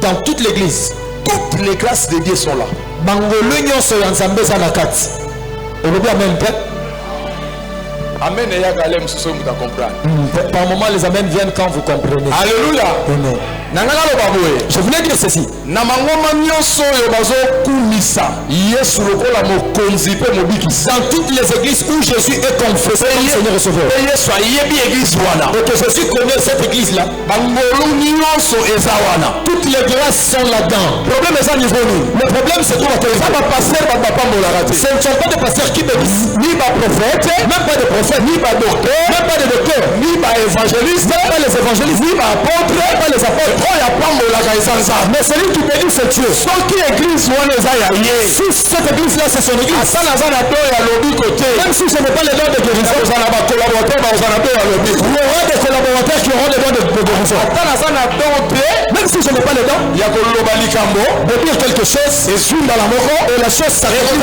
Dans toute l'église, toutes les grâces de Dieu sont là. Amen. Par moment les amens viennent quand vous comprenez. Alléluia. Amen. Je voulais dire ceci. Dans toutes les églises où Jésus est confessé comme Seigneur et Sauveur, et que Jésus connaît cette église là, toutes les grâces sont là-dedans. Le problème c'est quoi? Ce ne sont pas des pasteurs qui bénissent, ni pas prophètes, même pas de prophètes, ni pas docteurs, même pas de docteurs, ni pas évangélistes, même pas les évangélistes, ni pas apôtres, même pas les apôtres. Mais celui qui bénit c'est Dieu. Si cette église là c'est son église, même si ce n'est pas les dons de guérison, il y aura des collaborateurs qui auront des dons de guérison. Même si ce n'est pas les dons, il y a de dire quelque chose et la chose s'arrête. Il y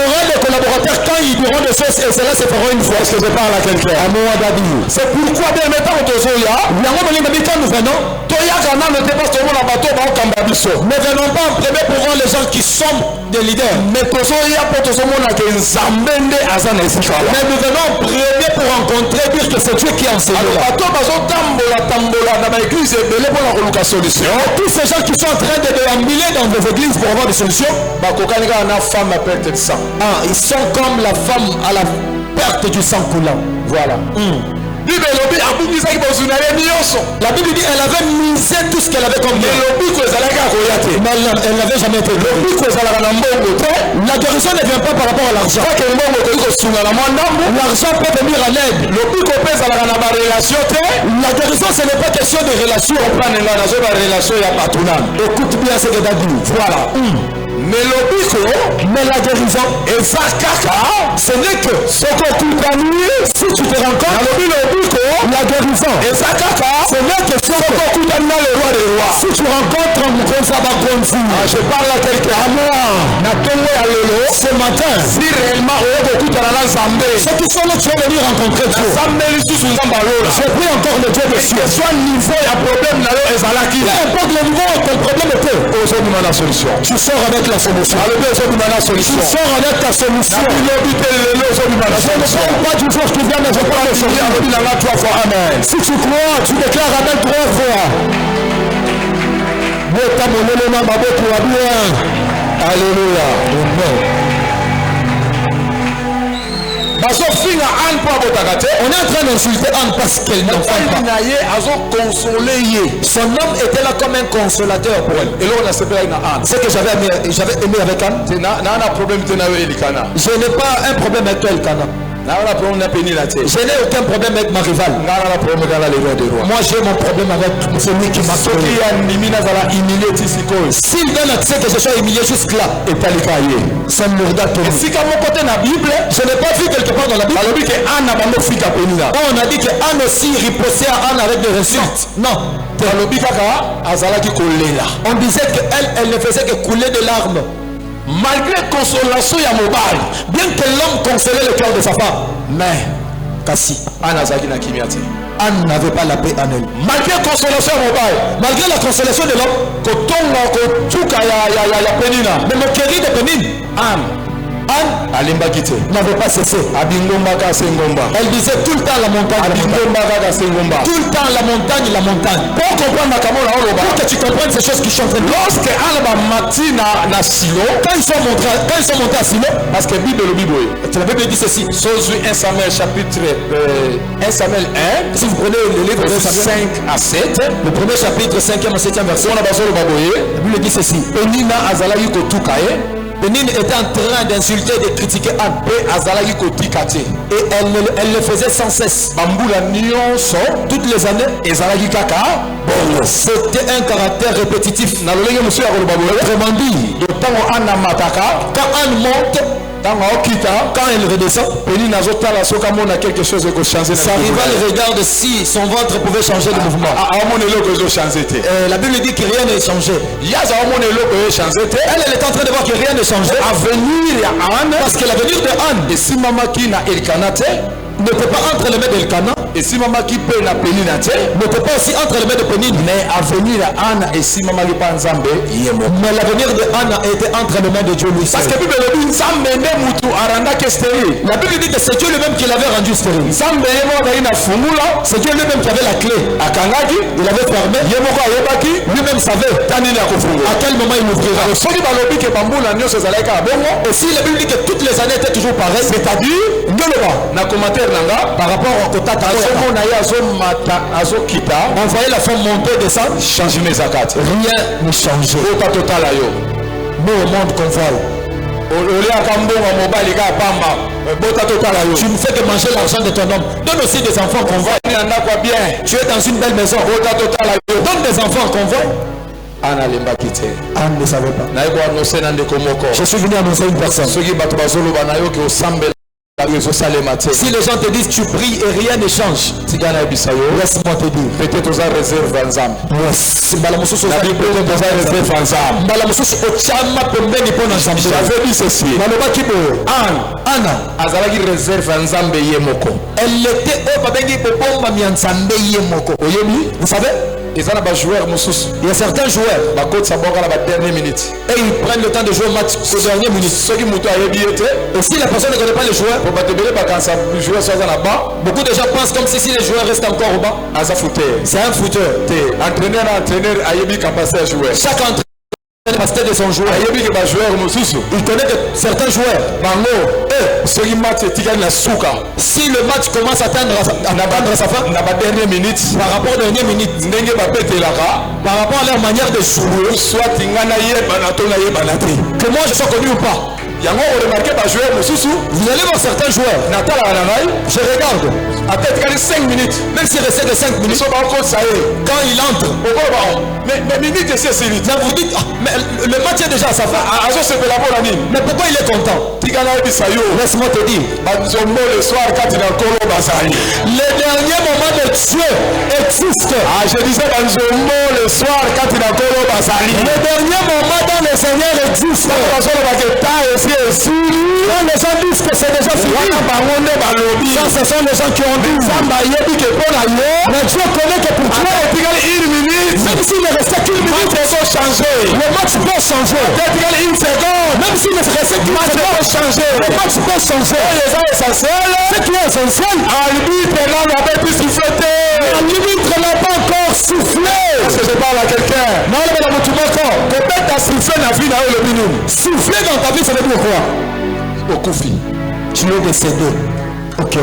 aura des collaborateurs quand ils diront des choses et cela se fera une fois. Est-ce que je parle à quelqu'un? C'est pourquoi bien maintenant quand nous venons, ne venons pas en premier pour voir les gens qui sont des leaders. Mais nous venons en premier pour rencontrer, dire que c'est Dieu qui enseigne. Tous ces gens qui sont en train de déambuler dans des églises pour avoir des solutions, ils sont comme la femme femme à la perte du sang coulant. Voilà. La Bible dit elle avait misé tout ce qu'elle avait comme bien. Mais elle n'avait jamais été guérie. La guérison ne vient pas par rapport à l'argent. L'argent peut venir à l'aide. La guérison, ce n'est pas question de relation. Écoute bien ce que tu as dit. Voilà. Mais la guérison, ce n'est que ce qu'on coupe si tu te rends compte. La guérison, ce n'est que ce qu'on coupe le roi des rois. Si tu rencontres un je parle à quelqu'un. Ce matin, si réellement ceux qui sont là, tu vas venir rencontrer Dieu. J'ai pris encore le Dieu de ciel. Soit niveau, il y a problème. Peu importe le niveau, ton problème était. Tu sors avec la solution. Tu sors avec ta solution. Je ne parle pas du jour qui vient, mais je parle de solution. Si tu crois, tu déclares avec 3 fois. Alléluia. On est en train d'insulter Anne parce qu'elle n'enfant pas. Son homme était là comme un consolateur pour elle. C'est que j'avais aimé avec Anne. Je n'ai pas un problème avec toi, Elkana. Je n'ai aucun problème avec ma rivale. Moi j'ai mon problème avec celui qui m'a sauvé. S'il donne accès que je sois humilié jusque là, ça me regarde tout. Si comme mon côté dans la Bible, je n'ai pas vu quelque part dans la Bible. On a dit que Anne aussi ripostait à Anne avec des insultes. Non. On disait qu'elle ne faisait que couler des larmes. Malgré consolation à Mobile, bien que l'homme consolait le cœur de sa femme, mais Kassi, Anne n'avait pas la paix en elle. Malgré consolation à Mobile, malgré la consolation de l'homme, mais le chéri de Pénine, Anne n'avait pas cessé. Elle disait tout le temps la montagne, tout le temps la montagne. Pour comprendre pour que tu comprennes ces choses qui sont en train de dire. Quand ils sont montés à Silo, parce que la Bible dit ceci. 1 Samuel chapitre 1 Samuel 1. Si vous prenez le livre de 5 à 7, le premier chapitre 5e à 7e verset, la Bible dit ceci. Pénine était en train d'insulter et de critiquer Anne. Et elle le faisait sans cesse. Toutes les années. C'était un caractère répétitif. Autrement dit, quand Anne monte, quand elle redescend, sa rivale regarde si son ventre pouvait changer de mouvement. La Bible dit que rien n'est changé. Elle est en train de voir que rien n'est changé. Parce que l'avenir de Anne ne peut pas entre les mains d'Elkana. Et si maman qui peut la pénine, ne peut pas aussi entre les mains de Pénine. Mais l'avenir de Anne et si maman qui pas Nzambe, mais l'avenir de Anne a été entre les mains de Dieu lui. Parce que la Bible dit que c'est Dieu lui-même qui l'avait rendu stérile. C'est Dieu lui-même qui avait la clé. Il avait fermé. Lui-même savait à quel moment il ouvrira. Et si la Bible dit que toutes les années étaient toujours pareilles, c'est-à-dire par rapport au tata, on voyait la femme monter, descendre, changer mes zakat. Rien ne changeait. Nous au monde qu'on voit. Tu ne fais que manger l'argent de ton homme. Donne aussi des enfants qu'on voit. Tu es dans une belle maison. Donne des enfants qu'on voit. Anne ne savait pas. Je suis venu annoncer une personne. Si les gens te disent tu pries et rien ne change, laisse-moi te dire. Peut-être aux réserve ensemble. J'avais dit ceci. Anna, elle était vous savez? Il y a certains joueurs et ils prennent le temps de jouer au match aux dernières minutes. Et si la personne ne connaît pas les joueurs, beaucoup de gens pensent comme si les joueurs restent encore au bas. C'est un footeur. Chaque entraîneur capacité de son joueur. Il connaît que certains joueurs, si le match commence à atteindre sa fin, par rapport aux dernières minutes, par rapport à leur manière de jouer, que moi je sois connu ou pas. Vous allez voir certains joueurs. Je regarde. Après 5 minutes. Même s'il restait que 5 minutes. Quand il entre. Mais vous dites, mais le match est déjà à sa fin. Mais pourquoi il est content? Laisse-moi te dire. Le dernier moment de Dieu existe. Je disais le soir quand il a le dernier moment dans le Seigneur existe. Quand les gens disent que c'est déjà fini, ça ce sont les gens qui ont dit. Mais Dieu connaît que pour toi, même s'il ne restait qu'une minute, le match peut changer. Même s'il ne restait qu'une minute, le match peut changer. Ce qui est essentiel, l'arbitre n'a pas encore soufflé. Est-ce que je parle à quelqu'un? Non, mais dans tout mon corps. Peut-être souffler dans la vie, souffler dans ta vie, ça veut dire quoi? Au Koufi. Tu es décédé. Ok.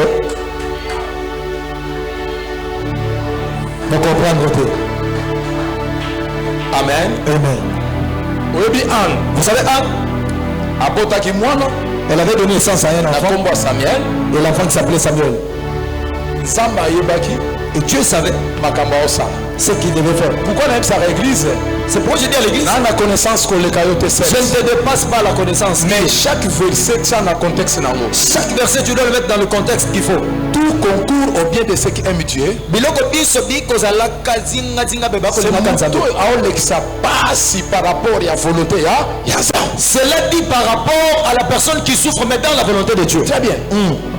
Donc comprendre. Amen. Amen. Vous savez, elle avait donné naissance à un enfant. Et l'enfant qui s'appelait Samuel. Et Dieu savait ce qu'il devait faire. Pourquoi on aime sa église? C'est pourquoi je dis à l'église, je ne te dépasse pas la connaissance. Mais chaque verset, chaque verset, tu dois le mettre dans le contexte qu'il faut. Tout concourt au bien de ceux qui aiment Dieu. Cela dit par rapport à la personne qui souffre, mais dans la volonté de Dieu. Très bien.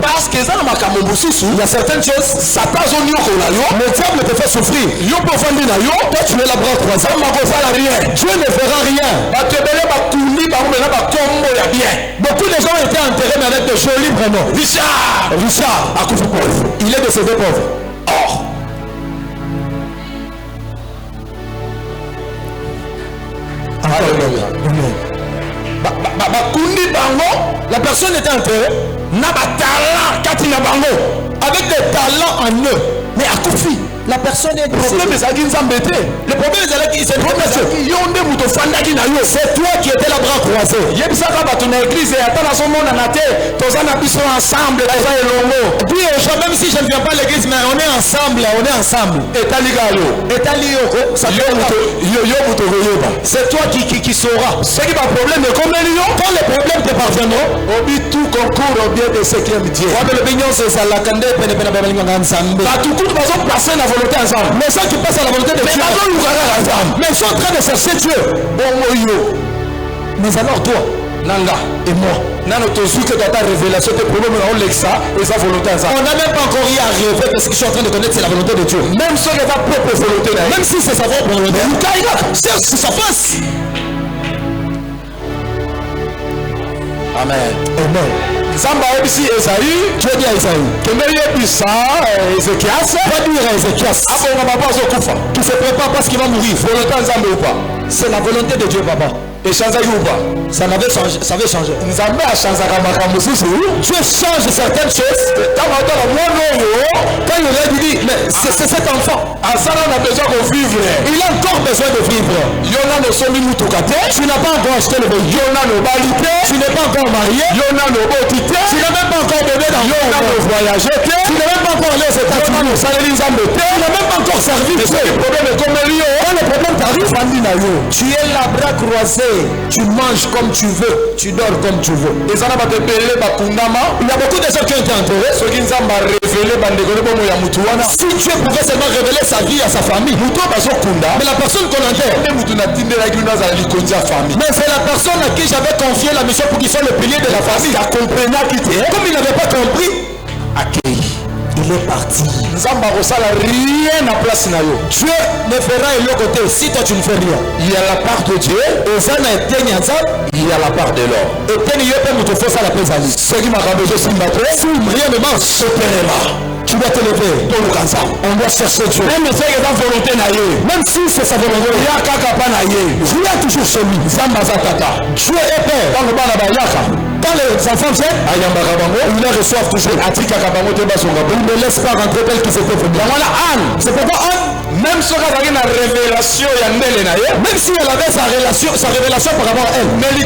Parce que il y a certaines choses, le diable te fait souffrir. Toi, tu es la bras croisée. Dieu ne fera rien. Beaucoup de gens étaient enterrés mais avec de jolis prénoms. Richard, il est décédé pauvre. Or, la personne était enterrée avec des talents en eux. Mais à Koufi, la personne est décédée. Le problème est que c'est toi qui étais la bras croisé. Dis aux gens, même si je ne viens pas à l'église, mais on est ensemble. C'est toi qui sauras. Quand les problèmes te parviendront, tout concourt au bien de ceux qui aiment Dieu. Mais ceux qui passent à la volonté de Dieu, mais ils sont en train de chercher Dieu. Mais alors toi, Nanga et moi, on n'a même pas encore eu à rêver parce que je suis en train de connaître c'est la volonté de Dieu. Même si c'est sa propre volonté, même si c'est sa propre volonté, cherche sa face. Amen. Amen. Dieu dit à Isaïe, Ézéchias, qui se prépare parce qu'il va mourir. C'est la volonté de Dieu, papa. Et ça avait changé. Dieu change certaines choses. Quand il aurait dit, mais c'est cet enfant. Il a encore besoin de vivre. Tu n'as pas encore acheté le véhicule. Tu n'es pas encore marié. Tu n'as même pas encore bébé dans le voyager. Tu n'es même pas encore allé aux États-Unis. Tu n'as même pas encore servi. Quand le problème t'arrive, tu es la bras croisé. Tu manges comme tu veux, tu dors comme tu veux. Il y a beaucoup de gens qui ont été enterrés. Si Dieu pouvait seulement révéler sa vie à sa famille, mais la personne qu'on enterre, mais c'est la personne à qui j'avais confié la mission pour qu'il soit le pilier de la famille. Comme il n'avait pas compris, il est parti. Dieu ne fera rien côté si toi tu ne fais rien. Il y a la part de Dieu, il y a la part de l'homme. Et si rien ne marche, tu dois te lever. On doit chercher Dieu. Même si c'est sa volonté, viens toujours chez lui. Dieu est Père. Quand les enfants viennent, ils les reçoivent toujours. Il ne laisse pas rentrer tel qu'ils étaient venus. C'est pourquoi même si elle avait sa révélation par rapport à elle, le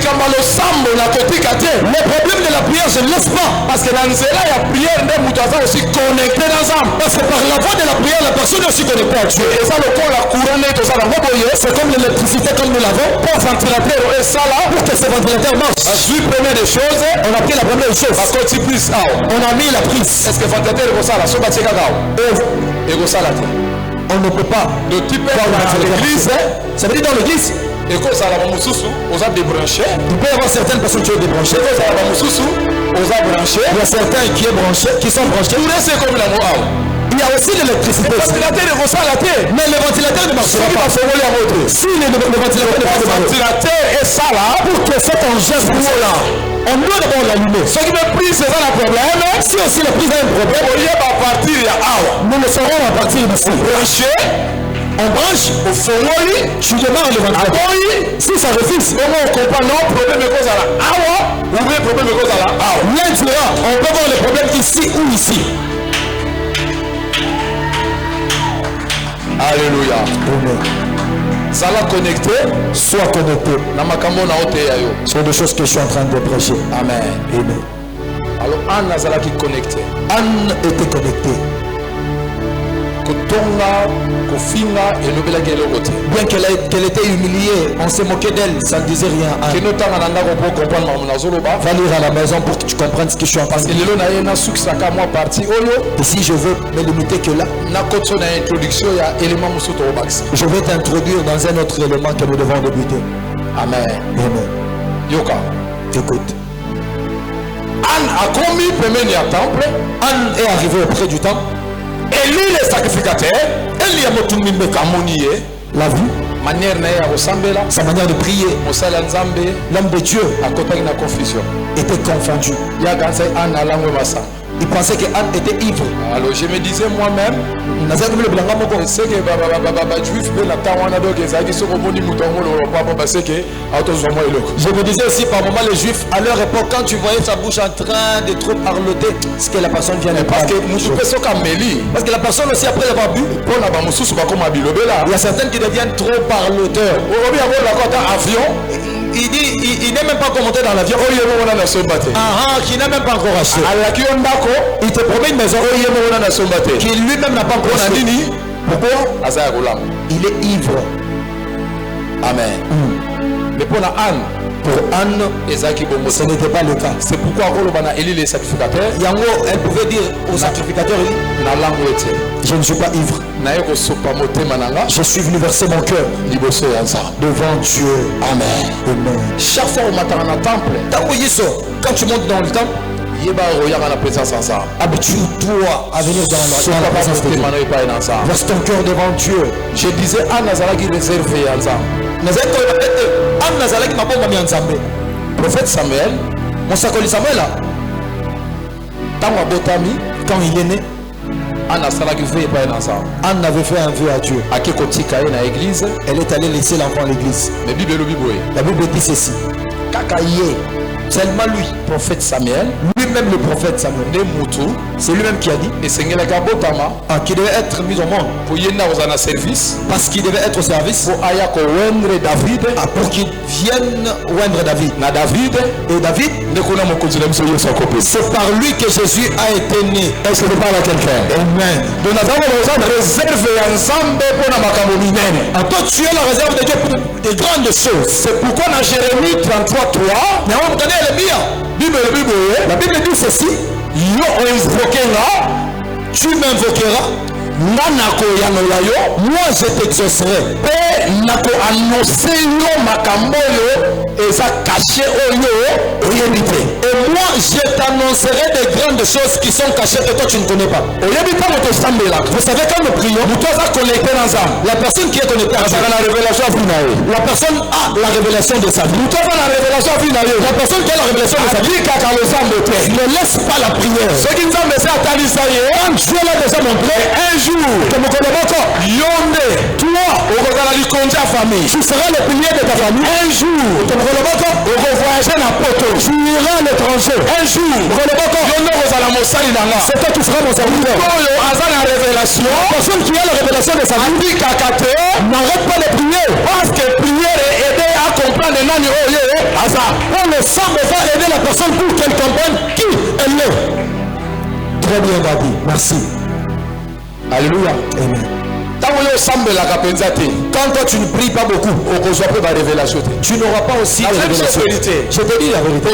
problème de la prière, je ne laisse pas. Parce que par la voie de la prière, la personne est aussi connectée à Dieu. C'est comme l'électricité comme nous l'avons. Pour que ce ventilateur marche, on a pris la première chose. On a mis la prise. Est-ce que le ventilateur est on ne peut pas de type dans l'église, ça veut dire dans l'église. Il peut y avoir certaines personnes qui sont débranchées. Il y a certains qui sont branchés, qui sont branchés. Il y a aussi l'électricité. Mais le ventilateur ne marche pas. Si le ventilateur est ça là, pour que cet engin là, on doit d'abord l'allumer. Ce qui me prise, c'est ça le problème. Si aussi la prise a un problème, nous le saurons à partir d'ici. On branche, au fond, tu démarres le ventilateur. Si ça refuse, on comprend non, problème de cause à la problème de cause à la l'un dira, on peut voir le problème ici ou ici. Alléluia. Sois connecté. C'est des choses que je suis en train de prêcher. Amen. Amen. Alors Anne Nazalaki connecté. Anne était connectée. Bien qu'elle était humiliée, on se moquait d'elle, ça ne disait rien. Va lire à la maison pour que tu comprennes ce que je suis en train de dire. Et si je veux me limiter que là, je vais t'introduire dans un autre élément que nous devons débuter. Amen. Amen. Yoka. Écoute. Anne a commis premier temple. Anne est arrivée auprès du temple. Élie les sacrificateurs, l'a vu, sa manière de prier, l'homme de Dieu était confondu. Il pensait que Anne était ivre. Alors je me disais moi-même, je me disais aussi par moment les juifs, à leur époque, quand tu voyais sa bouche en train de trop parloter, ce que la personne vient de parler. Parce que la personne aussi après l'avoir bu, il y a certaines qui deviennent trop parloteurs. Il dit, il n'est même pas commenté dans l'avion. Qui n'a même pas encore acheté. Il te promet une maison qui lui-même n'a pas encore acheté. Pourquoi? Il est ivre. Amen. Mais pour Anne, ce n'était pas le cas. C'est pourquoi Élie les sacrificateurs, elle pouvait dire aux sacrificateurs, je ne suis pas ivre. Je suis venu verser mon cœur devant Dieu. Amen. Amen. Chaque fois au matin dans le temple, quand tu montes dans le temple, habitue-toi à venir dans la présence de Dieu. Verse ton cœur devant Dieu. Je disais Anne Nazalaki réservé Anne Nazalaki m'a pas mis en Zambé. Prophète Samuel, mon sacoli Samuel là, quand il est né, Anne avait fait un vœu à Dieu. Elle est allée laisser l'enfant à l'église. La Bible dit ceci. Seulement lui, prophète Samuel, lui-même le prophète Samuel, c'est lui-même qui a dit qu'il devait être mis au monde parce qu'il devait être au service pour qu'il vienne oindre David. Et David, c'est par lui que Jésus a été né. Est-ce que je parle à quelqu'un? Amen. Donc nous avons réservé ensemble pour toi tu es la réserve de Dieu pour des grandes choses. C'est pourquoi dans Jérémie 33:3, la Bible dit ceci. Tu m'invoqueras. Moi je t'exaucerai. Et moi je t'annoncerai des grandes choses qui sont cachées que toi tu ne connais pas. Vous savez quand nous prions, la personne qui est connectée à Dieu, la personne a la révélation de sa vie. La personne qui a la révélation de sa vie ne laisse pas la prière. quand Dieu l'a déjà montré, un jour, que mon collègue, Yonde, toi, tu seras le pilier de ta famille. Un jour, que mon collègue, on va voyager dans Poto. Tu iras à l'étranger. Un jour, mon collègue, c'est toi qui feras mon serviteur. Révélation. La personne qui a la révélation de sa vie, n'arrête pas de prier. Parce que prier est aider à comprendre on le sang va aider la personne pour qu'elle comprenne qui elle est. Très bien, Gabi. Merci. Alléluia. Amen. Quand toi tu ne pries pas beaucoup, tu n'auras pas aussi de révélation. Je te dis la vérité.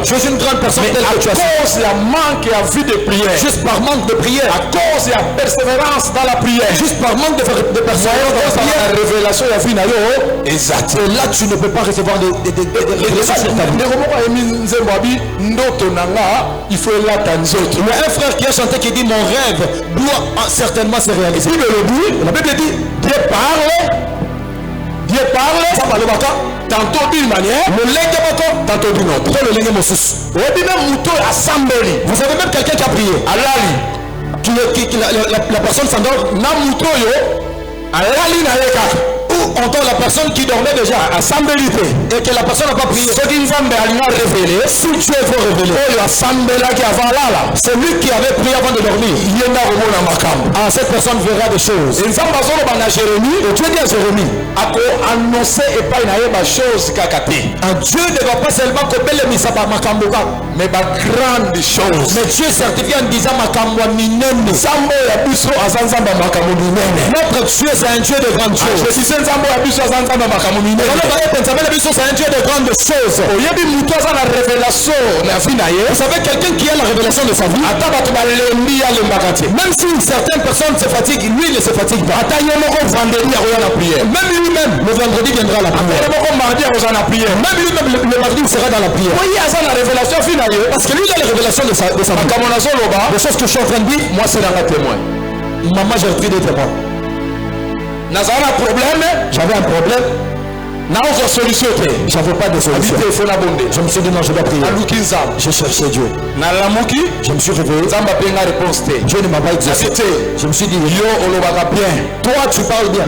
Je suis une grande personne telle que tu as. À cause de la manque à vie de prière. Juste par manque de prière. À cause de la persévérance dans la prière. Juste par manque de persévérance dans la prière. La révélation de la vie. Exact. Et là tu ne peux pas recevoir des révélations sur ta vie. Il faut l'attendre. Il y a un frère qui a chanté qui dit mon rêve doit certainement se réaliser. La Bible dit Dieu parle, ça parle tantôt d'une manière, tantôt d'une autre. Vous savez même quelqu'un qui a prié, la personne s'endort, ou entend la personne qui dormait déjà et que la personne n'a pas prié. Si Dieu veut révéler, c'est lui qui avait prié avant de dormir. Cette personne verra des choses. Et Dieu dit à Jérémie, Dieu ne va pas seulement mais grandes choses. Mais Dieu certifie en disant notre Dieu c'est un Dieu de grandes choses. C'est un Dieu de grandes choses. Vous savez, quelqu'un qui a la révélation de sa vie, même si certaines personnes se fatiguent, lui il ne se fatigue pas. Même lui-même, le vendredi viendra à la prière. Même lui-même, le mardi sera dans la prière. Parce que lui il a la révélation de sa vie. Les choses que je suis en train de dire, moi c'est dans la témoin. Maman, j'ai pris des témoins. J'avais un problème. J'avais pas de solution. Je me suis dit non, je dois prier. J'ai cherché Dieu. Je me suis réveillé. Dieu ne m'a pas exaucé. Je me suis dit toi tu parles bien.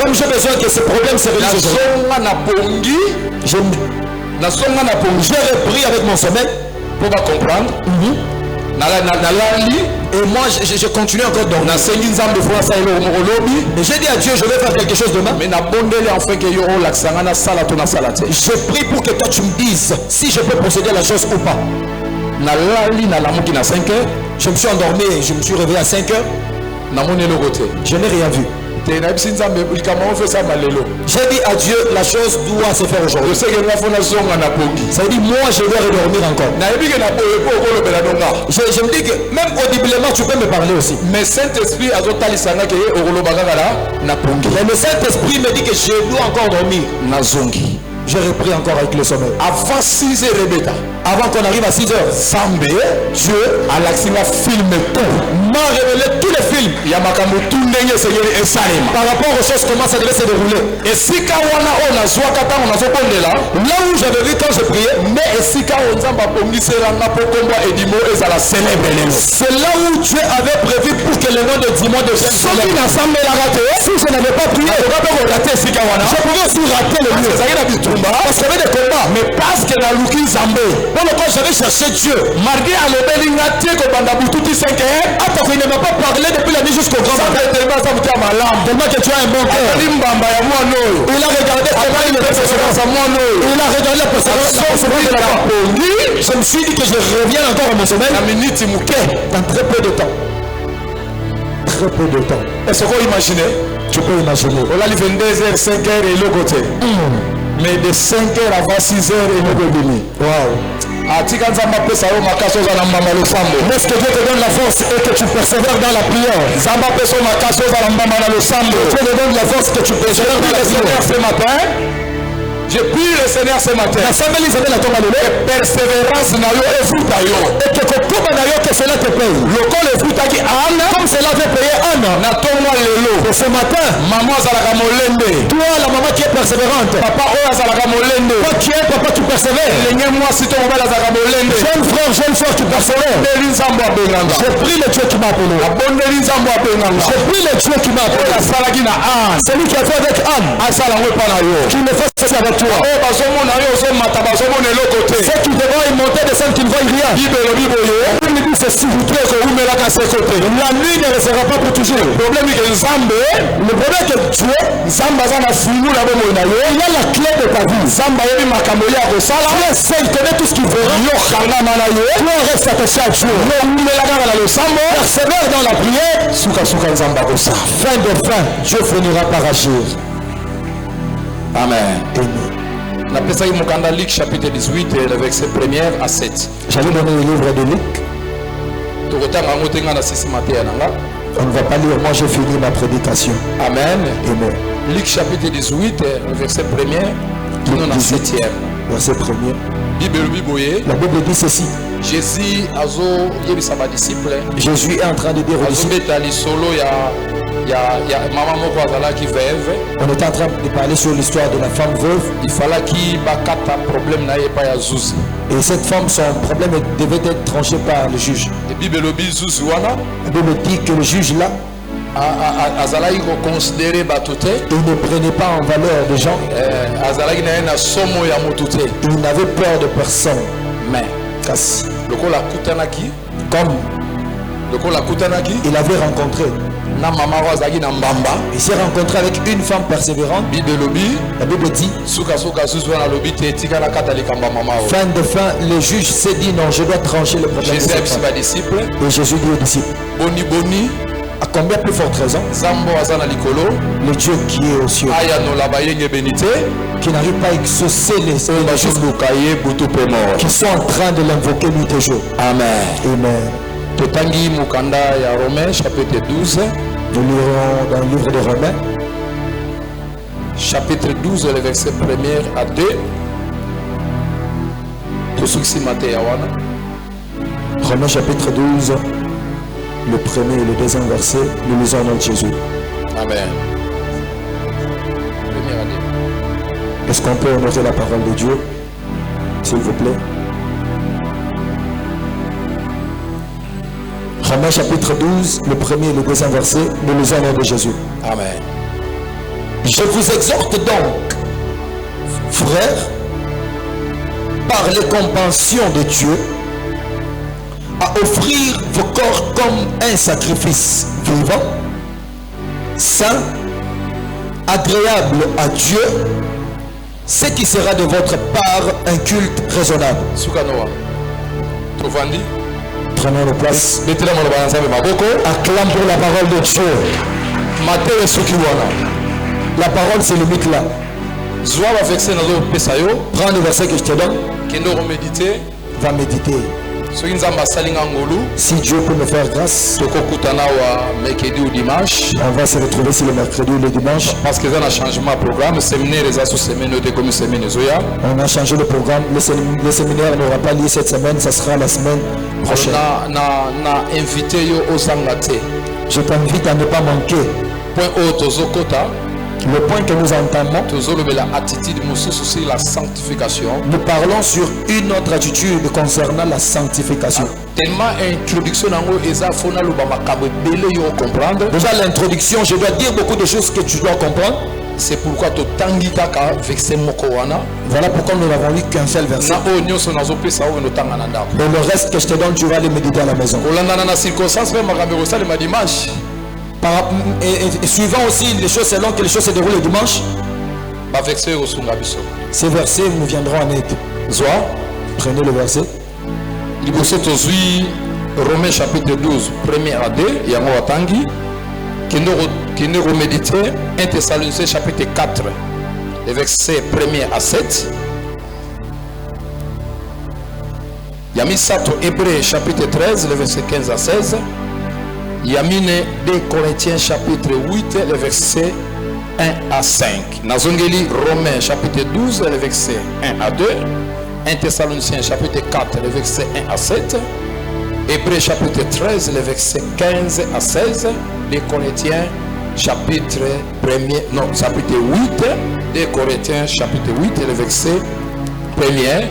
Comme j'ai besoin que ce problème se réalise, j'ai repris avec mon sommeil pour comprendre. Et moi je continue encore donc. Et j'ai dit à Dieu, je vais faire quelque chose demain. Je prie pour que toi tu me dises si je peux procéder à la chose ou pas. Je me suis endormi et je me suis réveillé à 5 heures. Je n'ai rien vu. J'ai dit à Dieu, la chose doit se faire aujourd'hui. Ça veut dire moi je dois redormir encore. Je me dis que même audiblement tu peux me parler aussi. Mais Saint-Esprit me dit que je dois encore dormir. J'ai repris encore avec le sommeil. Avant 6 heures, avant qu'on arrive à 6 heures, Dieu m'a révélé tous les films par rapport aux choses, comment ça devait se dérouler. Là où j'avais vu quand je priais, c'est là où Dieu avait prévu pour que le nom de Dimon devienne célèbre. Si je n'avais pas prié, je pouvais aussi rater le lieu. Parce qu'il y avait des combats. Mais parce que la Luki Zambé, pour lequel j'avais cherché Dieu, mardi à l'obélinga, il ne m'a pas parlé depuis la nuit jusqu'au grand matin. Tellement que tu as un bon cœur. Il a regardé il a regardé la persévérance de la foi. Je me suis dit que je reviens encore à mon sommeil dans très peu de temps. Très peu de temps. Est-ce qu'on imagine? Tu peux imaginer. On a 22h, 5h et le côté. Mais de 5h avant 6h et le côté. Waouh. Est-ce que Dieu te donne la force et que tu persévères dans la prière? Dieu te donne la force que tu persévères dans la prière ce matin. J'ai prié le Seigneur ce matin. Et persévérance na yo et fruit yo. Et que cela te paye. Comme cela veut payer Anna. Et ce matin, maman zalaka molende. Toi la maman qui est persévérante. Papa oya zalaka molende. Toi qui es papa tu persévères. Jeune frère, jeune plus fort qui personne. J'ai pris le Dieu qui m'a appelé. J'ai pris le Dieu qui m'a appelé. Celui qui a fait avec Anne. Qui le fait aussi avec toi. Ceux qui devront y monter de celles qui ne voient rien. La nuit dit ceci. La nuit ne restera pas pour toujours. Le problème est que Dieu, il a la clé de ta vie. Dieu sait, il connaît tout ce qu'il veut. Toi reste attaché à Dieu. Persévère dans la prière. Fin de fin, Dieu finira par agir. Amen. Amen. On appelle ça Luc chapitre 18, le verset 1er à 7. J'avais donné le livre de Luc. On ne va pas lire, moi j'ai fini ma prédication. Amen. Amen. Luc chapitre 18, le verset 1er, qui nous en 7e. Verset 1er. La Bible dit ceci. Jésus est en train de dire aux disciples. On est en train de parler sur l'histoire de la femme veuve. Il fallait qu'il y ait un problème. Et cette femme, son problème devait être tranché par le juge. La Bible dit que le juge là, il ne prenait pas en valeur des gens. Il n'avait peur de personne. Mais comme il avait rencontré, il s'est rencontré avec une femme persévérante. La Bible dit, fin de fin, le juge s'est dit non, je dois trancher le problème. Et Jésus dit aux disciples, à combien plus forte raison, le Dieu qui est aux cieux, qui n'arrive pas à exaucer les qui sont en train de l'invoquer nuit et jour. Amen. Amen. Totangi Mukanda ya Romains chapitre 12. Nous lirons dans le livre de Romains. Chapitre 12, le verset 1er à 2. Romains chapitre 12, le premier et le deuxième verset, nous lisons au nom de Jésus. Amen. Est-ce qu'on peut honorer la parole de Dieu, s'il vous plaît? Romains chapitre 12, le premier et le deuxième verset, nous lisons au nom de Jésus. Amen. Je vous exhorte donc, frères, par les compassions de Dieu, à offrir vos corps comme un sacrifice vivant, saint, agréable à Dieu, ce qui sera de votre part un culte raisonnable. Prenons nos places. Acclame pour la parole de Dieu. La parole c'est le mythe là. Prends le verset que je te donne. Va méditer. Si Dieu peut me faire grâce, on va se retrouver sur le mercredi ou le dimanche. Parce que ça a changé le programme. On a changé le programme. Le séminaire n'aura pas lieu cette semaine, ça sera la semaine prochaine. Je t'invite à ne pas manquer. Le point que nous entamons, nous parlons sur une autre attitude concernant la sanctification. Déjà l'introduction, je dois dire beaucoup de choses que tu dois comprendre. C'est pourquoi voilà pourquoi nous n'avons lu qu'un seul verset. Et le reste que je te donne, tu vas les méditer à la maison. Et suivant aussi les choses selon que les choses se déroulent le dimanche, ces versets nous viendront en aide. Prenez le verset. Romains chapitre 12, 1er à 2, Yango Watangi, qui nous remédite 1 Thessaloniciens chapitre 4, les versets 1er à 7. Yamisato Hébreux chapitre 13, les versets 15 à 16. Yamine 2 Corinthiens chapitre 8, les versets 1 à 5. Nazongeli Romains chapitre 12, les versets 1 à 2. 1 Thessaloniciens chapitre 4, les versets 1 à 7. Hébreux chapitre 13, les versets 15 à 16. 2 Corinthiens chapitre 8. 2 Corinthiens chapitre 8, les versets 1er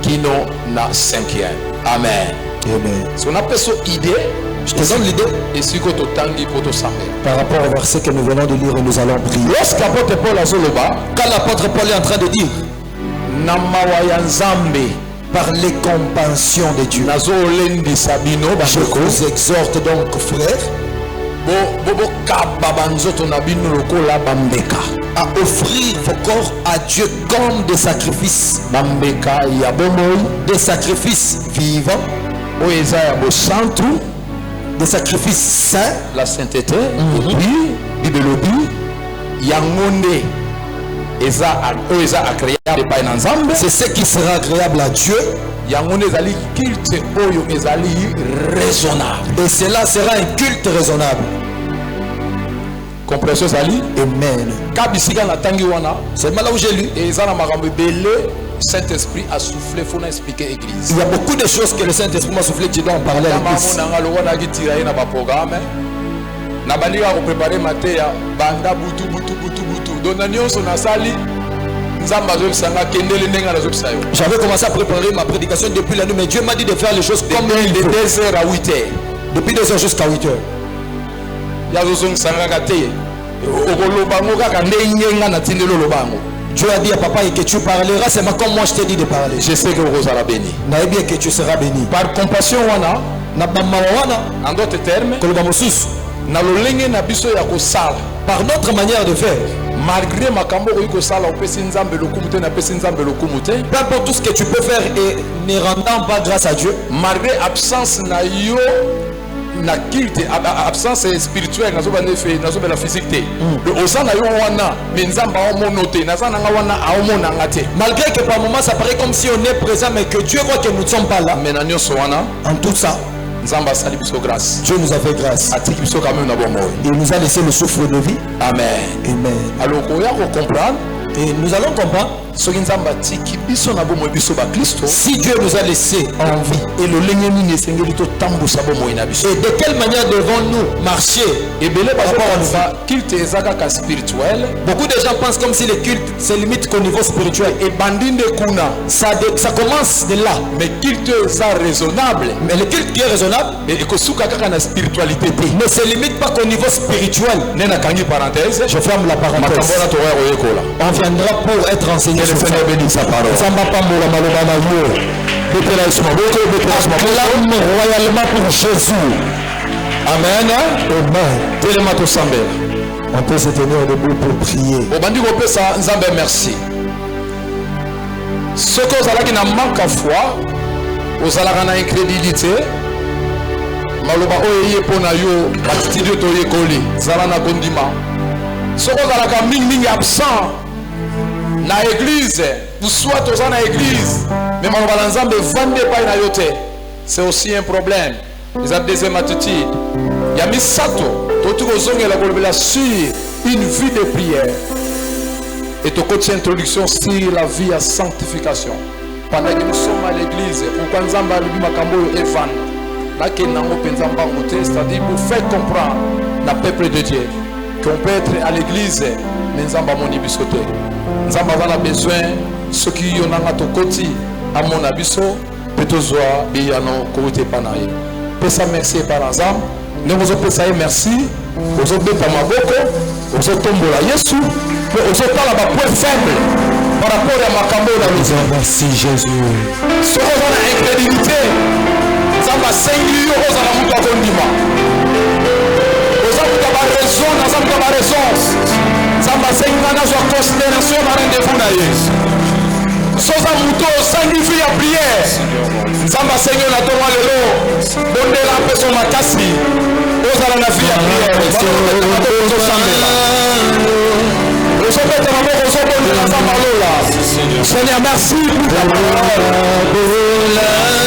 qui n'ont 5e. Amen. Amen. Si on appelle ça idée, je te donne l'idée. Et si tu par rapport au verset que nous venons de lire, nous allons prier. Lorsqu'apôtre Paul quand l'apôtre Paul est en train de dire par les compassions de Dieu, je vous exhorte donc, frères, à offrir vos corps à Dieu comme des sacrifices, des sacrifices vivants, des sacrifices saints, la sainteté, et puis bibelobi yangonde c'est ce qui sera agréable à Dieu. Et cela sera un culte raisonnable. Compréhension Zali. Amen. C'est là où j'ai lu. Et Saint-Esprit a soufflé, il faut expliquer l'église. Il y a beaucoup de choses que le Saint-Esprit m'a soufflé, tu dois en parler à l'église. J'avais commencé à préparer ma prédication depuis la nuit, mais Dieu m'a dit de faire les choses comme il faut. De 2h à 8h. Depuis 2h jusqu'à 8h. Dieu a dit à papa que tu parleras, c'est comme moi je t'ai dit de parler. Je sais que vous allez béni. Bien que tu seras béni. Par compassion, en d'autres termes, par notre manière de faire, malgré peu importe tout ce que tu peux faire et ne rendant pas grâce à Dieu, malgré absence na culte, absence spirituelle na physique malgré que par moment ça paraît comme si on est présent mais que Dieu voit que nous ne sommes pas là, en tout ça Dieu nous a fait grâce. Il nous a laissé le souffle de vie. Amen. Amen. Alors comprendre. Et nous allons comprendre si Dieu nous a laissé en vie et de quelle manière devons-nous marcher par rapport à nous. Beaucoup de gens pensent comme si le culte se limite qu'au niveau spirituel. Et ça commence de là. Mais culte raisonnable. Mais le culte qui est raisonnable ne se limite pas qu'au niveau spirituel. Je ferme la parenthèse. On viendra pour être enseigné. Que le Seigneur bénisse sa parole. Acclame royalement pour Jésus. Amen. Amen. On peut se tenir debout pour prier. Merci. Ce que vous avez manque à foi, vous avez une incrédulité. Maloba oye pona yo attitude to ye koli zala na kondima. Ce que vous avez absent na église, vous soit dans la église, mais maloba nzambe vande pas na yote. C'est aussi un problème. Ils ont des attitudes. Il y a misato, tout la sur une vie de prière. Et tu coach introduction sur la vie à sanctification. Pendant que nous sommes à l'église, pourquoi nous avons lu Makambo et Van, là que nous avons c'est-à-dire pour faire comprendre le peuple de Dieu qu'on peut être à l'église, mais nous avons mon ibisoté. Nous avons besoin ceux qui ont un côté à mon abisso, peut-être et à nos côtés panaï. Pesa merci par ensemble. Nous vous pesa merci. Vous avez pas ma boko, vous avez tombé la Yesu, vous avez pas la point faible par rapport à Makambo la maison. Merci Jésus. Ce qu'on a incrédulité, ça va 5 millions aux amours de Kondima. Vous avez pas raison, nous avons pas raison. Ça va 5 millions de considération dans rendez-vous na Yesu. Soza muto sanctifie la prière. Samba Seigneur na tomo lelo. Bonde la peso makasi. Oza la vie à prière. Seigneur, merci pour ta parole.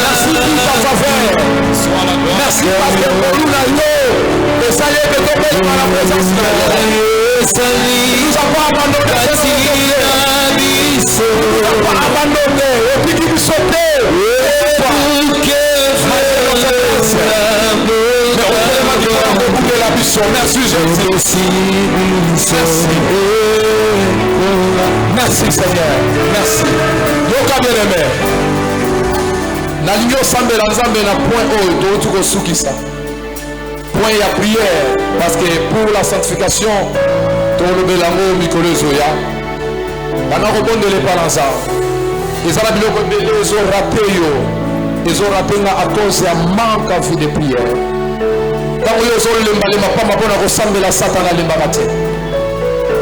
Merci pour ta faveur. Merci parce que pour nous l'agneau, et ça y est de tomber par la présence de Dieu. Nous avons abandonné abandonné, et puis qui nous sautait. Merci Jésus. Merci Seigneur. Merci. Donc bien aimé. nalingi osambela nzambe na point oyo touti kosukisa point ya prière parce que pour la sanctification tolobela yango mikolo ezoya bana kobondela epa na nzambe eza na biloko ebele ezorate yo ezorate nga à cause ya manque à vie de prière ntango yo ozolembalemba pamba mpona kosambela satana alembaka te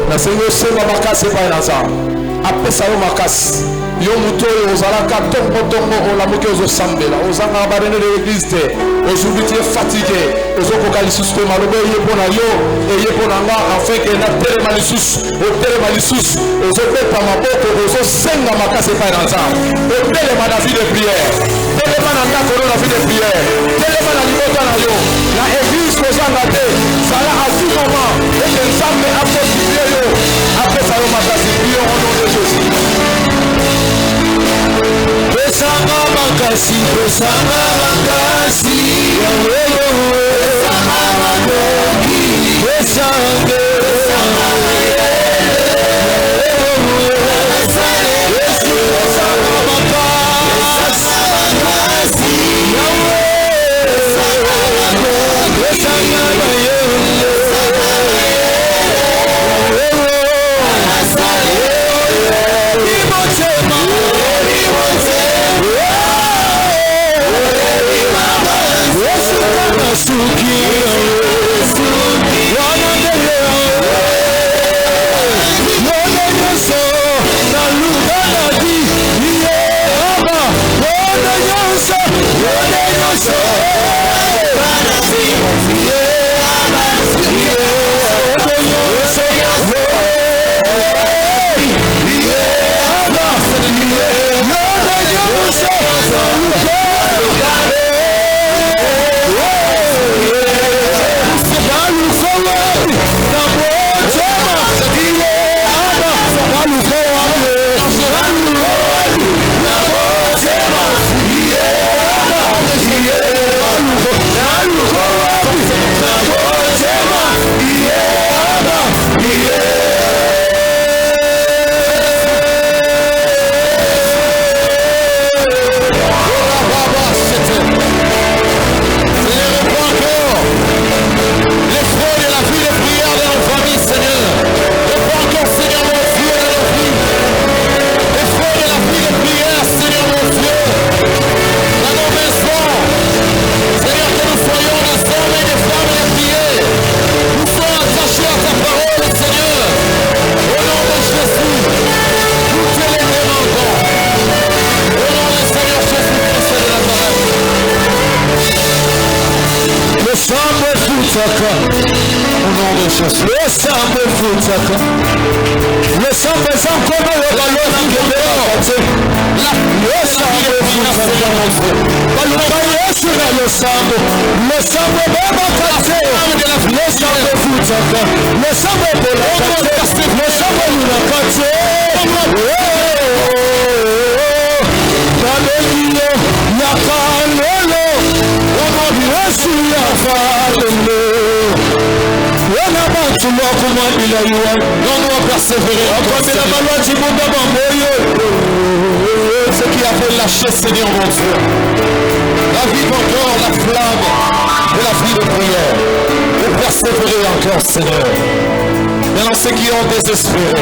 nasengi osenga makasi epai na nzambe apesa yo makasi yo moto oyo ozalaka tongotongo olamuki ozosambela ozangaka barene de l'église te ozuluki ti ye fatigué ozokoka lisusu te maloba eye mpo na yo eye mpo na nga afin ke natelema lisusu otelema lisusu ozobeta maboko ozosenga makasi epai na nzambe otelema na vie de prière telema na ndako oyo na vie de prière telema na libota na yo na église kozanga te zala à tout moment ete nzambe apotibie yo apesa yo makasi bio au nom de Jésus. Pesanga makasi, pesanga makasi, Yahweh, pesanga makoki, pesanga, ce qui a fait lâcher Seigneur mon Dieu, ravive encore la flamme de la vie de prière et persévérer encore Seigneur. Maintenant ceux qui ont désespéré,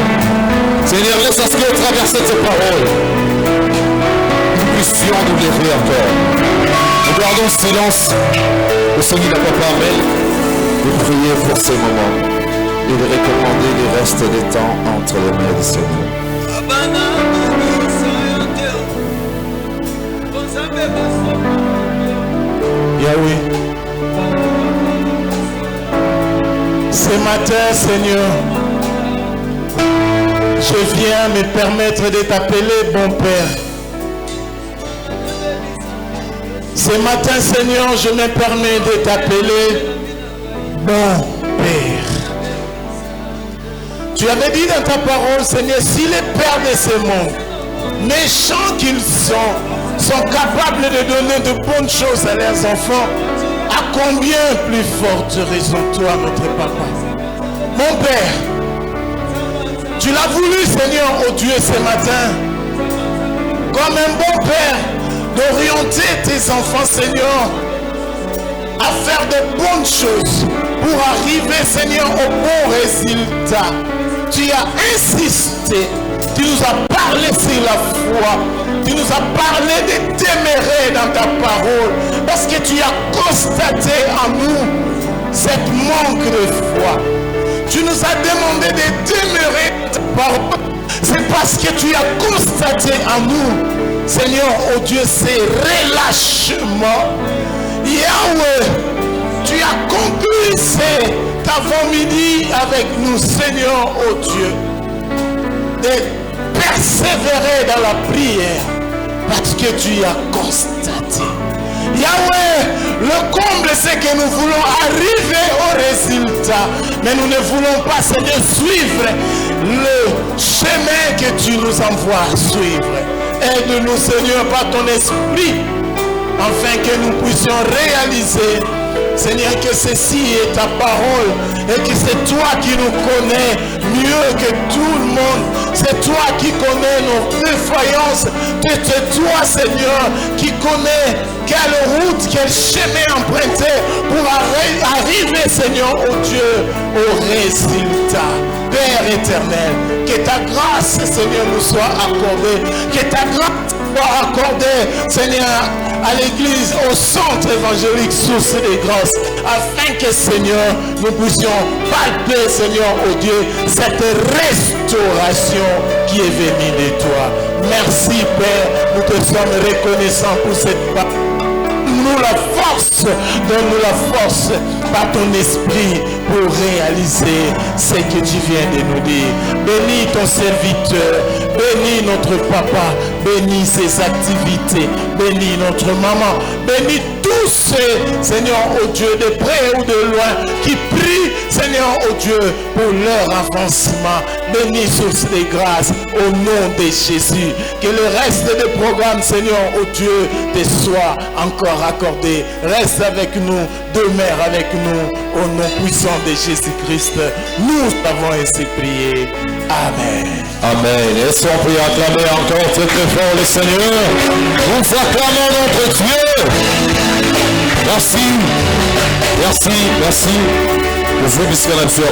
Seigneur, laisse à ce qu'ils traversent ces paroles, nous puissions nous lever encore. Nous gardons silence pour ceux qui n'ont pas parlé, de prier pour ces moments et de recommander le reste des temps entre les mains du Seigneur. Yahweh, ce matin, Seigneur, je viens me permettre de t'appeler bon Père. Ce matin, Seigneur, je me permets de t'appeler bon Père. Tu avais dit dans ta parole, Seigneur, si les pères de ce monde, méchants qu'ils sont capables de donner de bonnes choses à leurs enfants, à combien plus forte raison toi, notre Papa. Mon Père, tu l'as voulu, Seigneur, oh Dieu, ce matin, comme un bon Père, d'orienter tes enfants, Seigneur, à faire de bonnes choses pour arriver, Seigneur, au bon résultat. Tu as insisté, tu nous as parlé sur la foi, tu nous as parlé de demeurer dans ta parole, parce que tu as constaté en nous cette manque de foi. Tu nous as demandé de demeurer dans ta parole. C'est parce que tu as constaté en nous, Seigneur, oh Dieu, ces relâchements. Yahweh, tu as conclu cet avant-midi avec nous, Seigneur, oh Dieu, de persévérer dans la prière parce que tu as constaté. Yahweh, le comble, c'est que nous voulons arriver au résultat, mais nous ne voulons pas, Seigneur, suivre le chemin que tu nous envoies à suivre. Aide-nous, Seigneur, par ton esprit, afin que nous puissions réaliser, Seigneur, que ceci est ta parole et que c'est toi qui nous connais mieux que tout le monde. C'est toi qui connais nos défaillances. C'est toi, Seigneur, qui connais quelle route, quel chemin emprunter pour arriver, Seigneur, oh Dieu, au résultat. Père éternel, que ta grâce, Seigneur, nous soit accordée. Que ta grâce soit accordée, Seigneur, à l'église, au centre évangélique Source des Grâces, afin que, Seigneur, nous puissions palper, Seigneur, oh Dieu, cette restauration qui est venue de toi. Merci, Père, nous te sommes reconnaissants pour cette parole. Donne-nous la force, donne-nous la force par ton esprit pour réaliser ce que tu viens de nous dire. Bénis ton serviteur, bénis notre papa, bénis ses activités, bénis notre maman, bénis tous ceux, Seigneur, oh Dieu, de près ou de loin, qui prient, Seigneur, oh Dieu, pour leur avancement. Bénis Source des Grâces au nom de Jésus. Que le reste des programmes, Seigneur, oh Dieu, te soit encore accordé. Reste avec nous, demeure avec nous, au nom puissant de Jésus-Christ. Nous avons ainsi prié. Amen. Amen. Est-ce qu'on peut acclamer encore très très fort le Seigneur? Nous acclamons notre Dieu. Merci. Merci. Merci. Aujourd'hui, puisqu'on a pu à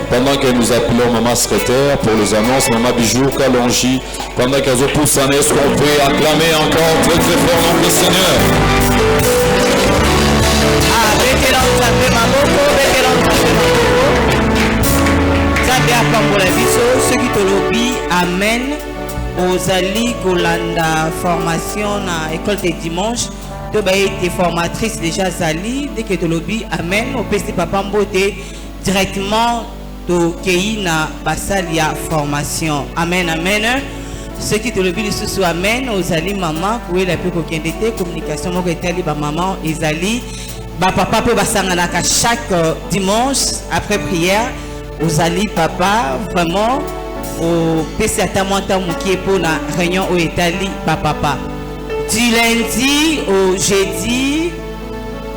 pendant que nous appelons Maman Secrétaire pour les annonces, Maman Bijou, Kalonji, pendant qu'elles ont tous en est-ce qu'on peut acclamer encore très très fort notre Seigneur? Amen. Aux alliés Golanda formation na école de dimanche. Tu as été formatrice déjà Zali. Dès que tu lobby, amen. Au petit papa Mbote directement to kei na basalia formation. Amen, amen. Ceux qui te lobby sous amen. Aux alliés maman, pour la plus coquette communication, mon retali ba maman et Zali. Ba papa peut basangana chaque dimanche après prière. Aux alliés papa vraiment. Au PC Atamanta Moukie pour la réunion au Italie, papa. Du lundi au jeudi,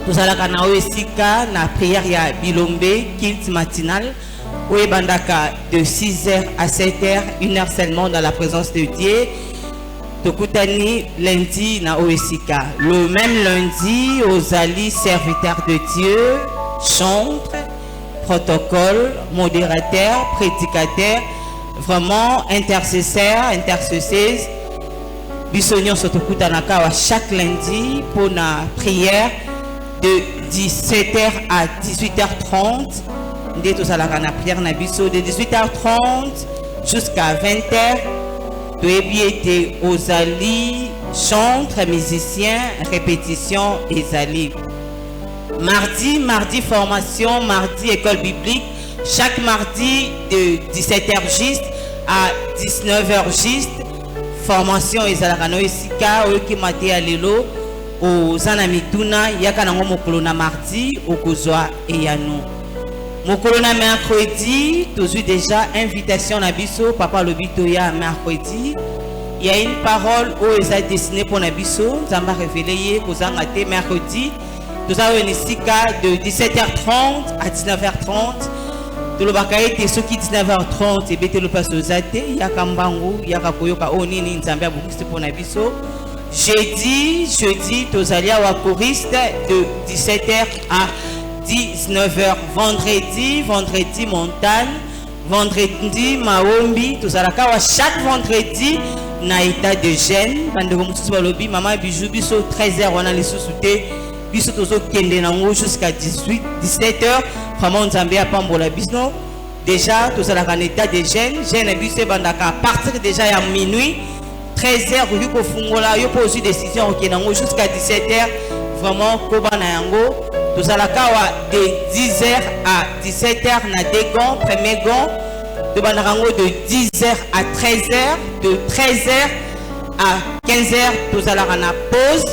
nous allons à Oesika, la prière à Bilombe, kilt matinal, au Bandaka de 6h à 7h, 1h seulement dans la présence de Dieu. Tokutani, lundi, na Oesika. Le même lundi, aux alliés serviteurs de Dieu, chantre, protocole, modérateur, prédicateur. Vraiment intercesseur, intercesseuse. Bissonion Sotokutanaka à chaque lundi pour la prière de 17h à 18h30. Dès tout ça la prière na biso de 18h30 jusqu'à 20h. Tu es été aux alliés, chantre, musicien, répétition et alliés. Mardi formation, mardi école biblique. Chaque mardi de 17h juste à 19h juste, formation ezalaka no esika oyoki mate ya lelo oza na mituna yaka nango mokolo na mardi okozwa eyano. Mokolo na mercredi tozwi déjà invitation na biso papa lobi toya mercredi. Il y a une parole où eza destinée pour na biso nzamba révélé ye kozanga te mercredi. Nous avons une esika de 17h30 à 19h30. Tout le bakaye te soki 19h30 et bete le passe aux athées, yaka mbangu, yaka koyoka onini nzambia bukiste pour na biso. Jeudi, tozali à choriste de 17h à 19h. Vendredi, montagne. Vendredi, Maombi. Tozalaka wa chaque vendredi na état de jeûne. Bandeko mususu balobi maman bijou biso 13h on a les sous-soutés. Biso tozo kende nango jusqu'à 17h. Vraiment nzambe apambola biso. Déjà tozalaka en état de jeûne. Jeûne biso bandaka à partir déjà à minuit. 13h, vous fungola, vous posez décision jusqu'à 17h. Vraiment, Kobana Yango. Tout à la de 10h à 17h, na des gants, premier gant. De Banarango de 10h à 13h. De 13h à 15h, tout à la pause.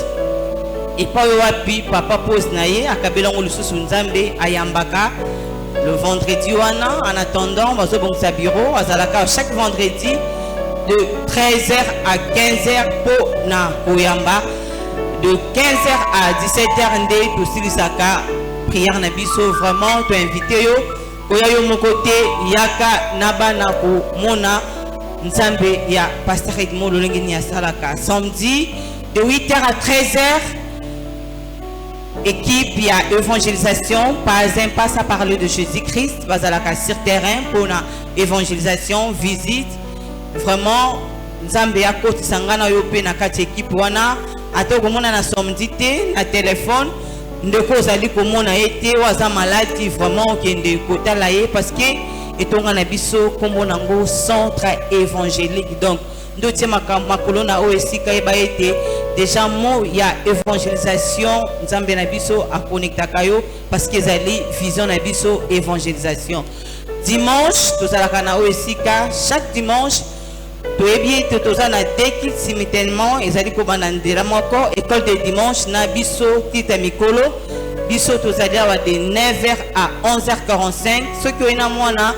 Et pas puis papa pose naïe à Kabelongo le Nzambe à Yambaka. Le vendredi, en attendant, on va se bon sa bureau. À Zalaka, chaque vendredi. De 13h à 15h pour na Koyamba. De 15h à 17h nde to silisaka prière na biso. Vraiment to invité yo koya yo mon côté yaka naba na ko mona nzambe ya pasteur Edmond Lolengeni ya salaka. Samedi de 8h à 13h équipe ya évangélisation pas un passe à parler de Jésus-Christ bazalaka sur terrain pour na évangélisation visite. Vraiment nzambe ya koti sangana yo pe na kati équipe wana ato komona na samedi te na téléphone ndeko zali komona ete waza maladi vraiment kende kotala ye parce que etonga na biso kombo nango centre évangélique donc ndotie makolo na OSika eba ete déjà mo ya évangélisation nzambe na biso a connectaka yo parce que zali vision na biso évangélisation. Dimanche tozalaka na OSika chaque dimanche. Toebi toza na deki simultanément ezali ko bandandela moko école de dimanche na biso tita mikolo biso tozali awa de 9h à 11h45 ceux qui ont mwana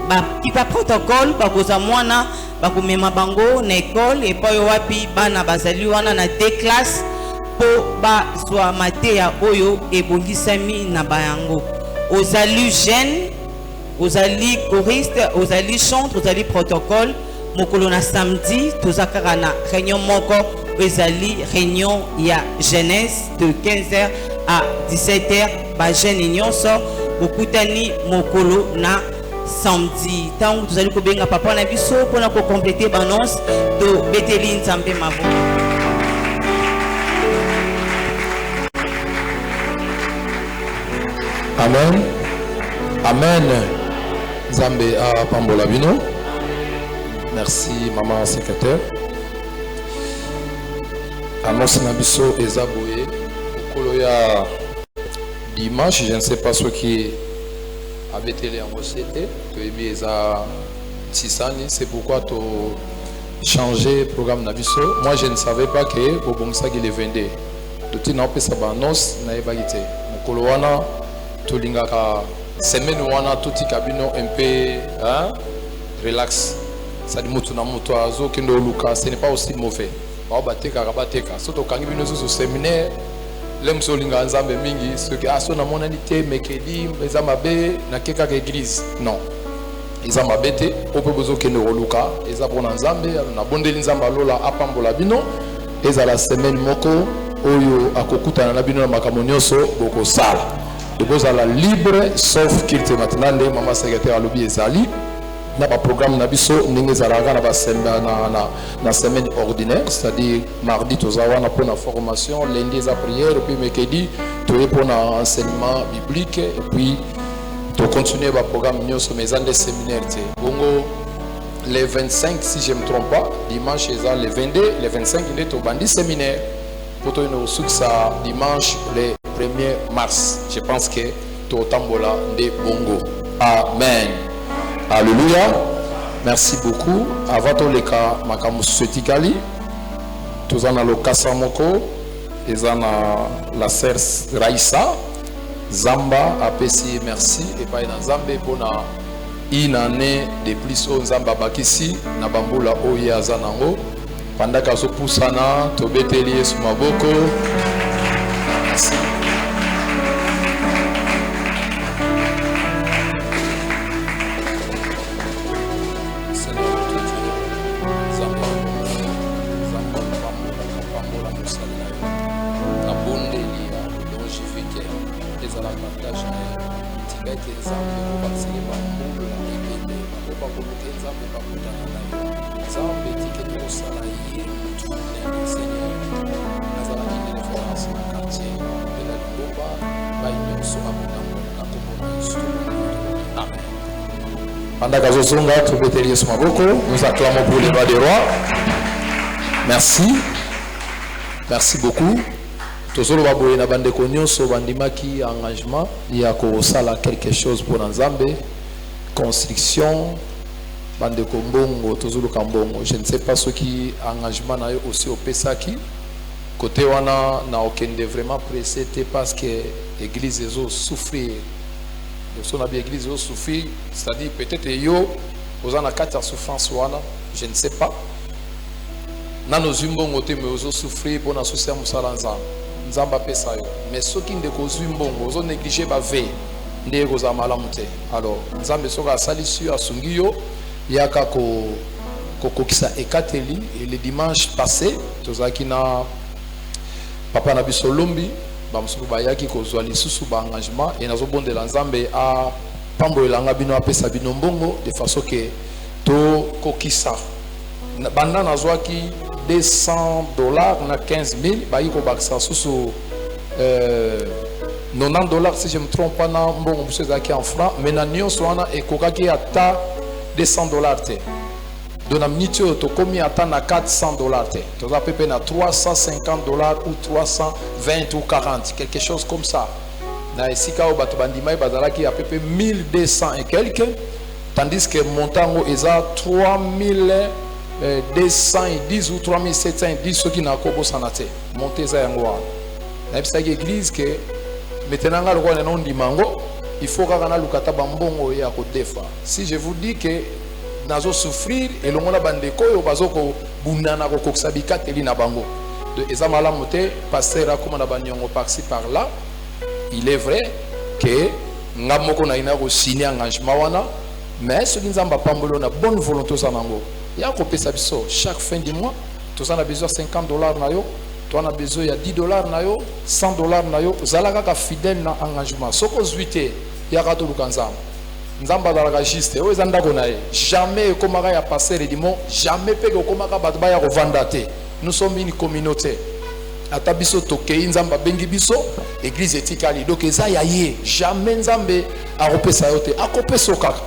ba kipa protocole ba koza mwana ba komema bango na école et pa yo wapi bana bazali wana na deux classes po ba soit maté ya oyo ebongisami na bayango ozali jeune ozali choriste ozali chante ozali protocole. Mokolo na samedi tozakaka na réunion moko ezali réunion ya jeunesse de 15h à 17h ba jeune nyonso bokutani mokolo na samedi tango tozali ko benga papa na biso pona ko compléter bannonce de beteli nzambe mabo. Amen. Amen. Nzambe a pambola bino. Merci maman secrétaire. Annonce Nabiso et Zaboye. Koloya dimanche, je ne sais pas ceux qui avaient télé en recette. C'est pourquoi tu as changé le programme Nabiso. Moi, je ne savais pas que Bobongsa qui le vendait. Tu n'as pas sa annonce, n'a pas été. Koloana, tu l'ingaka semaine wana tout le cabinet un peu relax. Ça dit mutu na mutu azo kendo luka ce n'est pas aussi mauvais ba bateka rabateka soto kangi bino zo séminaire lemso linga nzambe mingi ce que aso na monalité mekedi eza mabe na keka ka église non eza mabete ope bozo kendo luka eza bona nzambe na bondeli nzamba lola apambola bino eza la semaine moko oyo akokutana na bino na makamonyoso boko sala bozala libre sauf qu'il te maintenant les maman secrétaire alobi ezali na ba programme na biso ndenge zalaka na ba na semaine ordinaire c'est-à-dire mardi tozawa na pour la formation lundi za prière puis mercredi toye pour na enseignement biblique et puis to continuer ba programme nyonso mais en des séminaires te bongo les 25 si je me trompe pas dimanche eza les 22 les 25 il est au bandi séminaire pour to no ça dimanche le 1er mars je pense que to tambola de bongo amen. Alléluia. Merci beaucoup. Avant tout les cas, makamu sutikali. Tous en a le Kasamoko. Ils en a la sœur Raïssa. Zamba APC merci. Et pas dans Zambé pour une année de plus au Zamba Bakisi. Na bambula oya zanango. Pendant qu'à se poussana, tobeteli sumaboko. Merci. bete nzambe obakiseke bambulu na ebele bakoba komite nzambe bakutana na yo nzambe tike tosala ye mutu monene seigneur nazalaki delivrance na quartier mpe na liboba bainyoso bakotango na kombo na yesu. Amen. Pendant que nous acclamons pour les rois des rois. Merci. Merci beaucoup. Tozolo baboye na bande konyoso bandimaki engagement ya ko sala quelque chose pour Nzambe, construction bande kombongo tozolo kambongo. Je ne sais pas ce qui engagement na yo aussi au Pesaki. Côté wana na okende vraiment pressé parce que l'église ezo souffrir. Son église ezo souffrir, c'est-à-dire peut-être yo ozana kata souffrance wana, je ne sais pas. Nano zimbongo te me ozo souffrir pour na soucier musala nzamba. Nzamba pesa yo. Mais ceux qui ne kozwi mbongo ozo négliger ba veille ndé koza malamu te. Alors nzambe soka salisu asungi yo yaka ko kokisa ekateli et le dimanche passé tozaki na papa na biso lombi ba musuku bayaki kozwa lisusu ba engagement et nazo bondela nzambe a pambo elanga bino apesa bino mbongo de façon que to kokisa banda nazwaki $200 na 15,000 bayi ko bakisa susu $90 si je me trompe pas na mbongo monsieur zaki en francs mais na nyonso wana ekokaki ata $200 te dona minitio to komi ata na $400 te to za pepe na $350 ou 320 ou 40 quelque chose comme ça na esika o bato bandimai bazalaki ya pepe 1200 et quelques tandis que montango eza 3210 ou 3710 ceux qui n'a pas sanate monter za yango na bisa église que maintenant nga lokona non dimango il faut kana lukata bambongo ya ko defa. Si je vous dis que nazo souffrir et le mona bandeko yo bazoko bunana ko koksabika teli na bango de ezamala moté passer comme na banyongo par-ci par-là, il est vrai que ngamoko na ina ko signer engagement wana mais ce qui nzamba pambolo na bonne volonté sanango ya ko pesa biso chaque fin du mois tous on a besoin $50 na yo tu on a besoin ya $10 na yo $100 na yo zalaka ka fidèle na engagement soko zuite ya ka to lukanzamba nzamba dalaka juste o ezanda ko nae jamais komaka ya passer le dimanche jamais pe ko komaka bato ba ya ko vanda te. Nous sommes une communauté ata biso tokei nzamba bengi biso église etikali donc eza ya ye jamais nzambe akopesa yo te akopesa kaka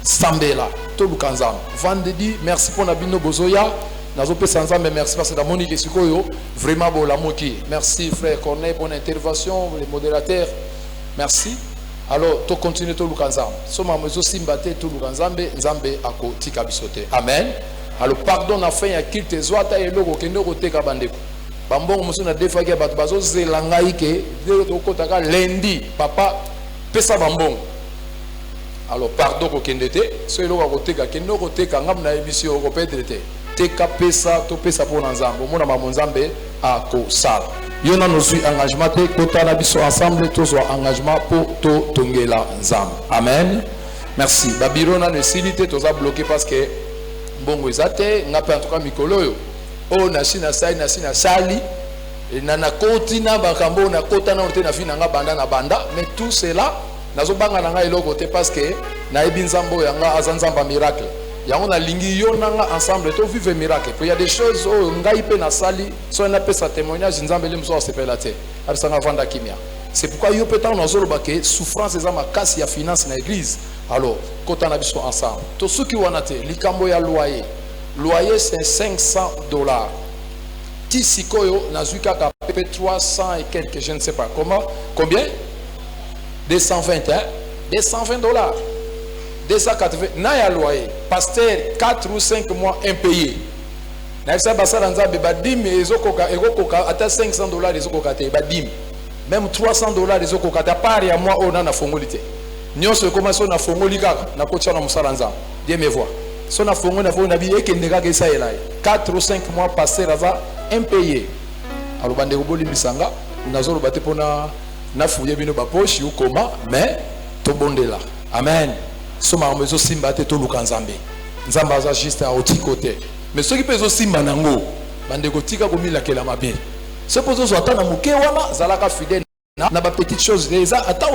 sambela to lukanzamba vendredi merci pour na bino bozoya nazo pesa nzambe merci parce que da monique sikoyo vraiment bo la moki merci frère Corneille pour l'intervention les modérateurs merci. Alors to continue to lukanzamba soma mezo simbate to lukanzambe nzambe ako tika bisote amen. Alors pardon na fin ya kilte zwata eloko kendo ko teka bandeko bambongo musu na defaki bato bazo zelanga ike de ko taka lundi papa pesa bambongo. Alors pardon ko kendete so eloko ko teka kendo ko teka ngam na ebisio ko pedrete teka pesa to pesa pour nzambe mona mama nzambe ako sala yo na nous engagement te kota na biso ensemble tous engagement pour to tongela nzambe amen. Merci babiro na necessité tous a bloqué parce que mbongo ezate ngape en tout cas mikolo yo o na sina sali na koti na bakambo na kota na orte na fina nga banda na banda mais tout cela nazo banga na nga eloko te parce que na ebi nzambo yanga azanzamba miracle yango na lingi yo nanga ensemble to vivre miracle. Il y a des choses o ngai pe na sali so na pesa témoignage nzambe le mso sepela te abisanga vanda kimia. C'est pourquoi yo peut-être na zolo bake souffrance eza makasi ya finance na église. Alors kota na biso ensemble to suki wana te likambo ya loyer c'est $500 ti sikoyo na zuka ka pepe 300 et quelques je ne sais pas comment combien 220 hein $220 280 na ya loyer pasteur 4 ou 5 mois impayé na ça basala nzambe ba dim ezokoka ekokoka ata $500 ezokoka te ba dim même $300 ezokoka ta part ya moi ona na fongolité nyonso commence na fongoli kaka na kotia na musala nzambe Dieu me voit so na fongo na bi ekende kaka esaela 4 ou 5 mois passé raza impayé. Alors bande ko boli bisanga nazolo bate pona na fouye bino ba poche ou comment mais to bondela amen. Soma mezo simba te to lukanzambe nzamba za juste à autre côté mais ceux qui peso simba nango bande ko tika ko milakela mabe c'est pozo zo atana muke wana zalaka fidèle na ba petite chose les ata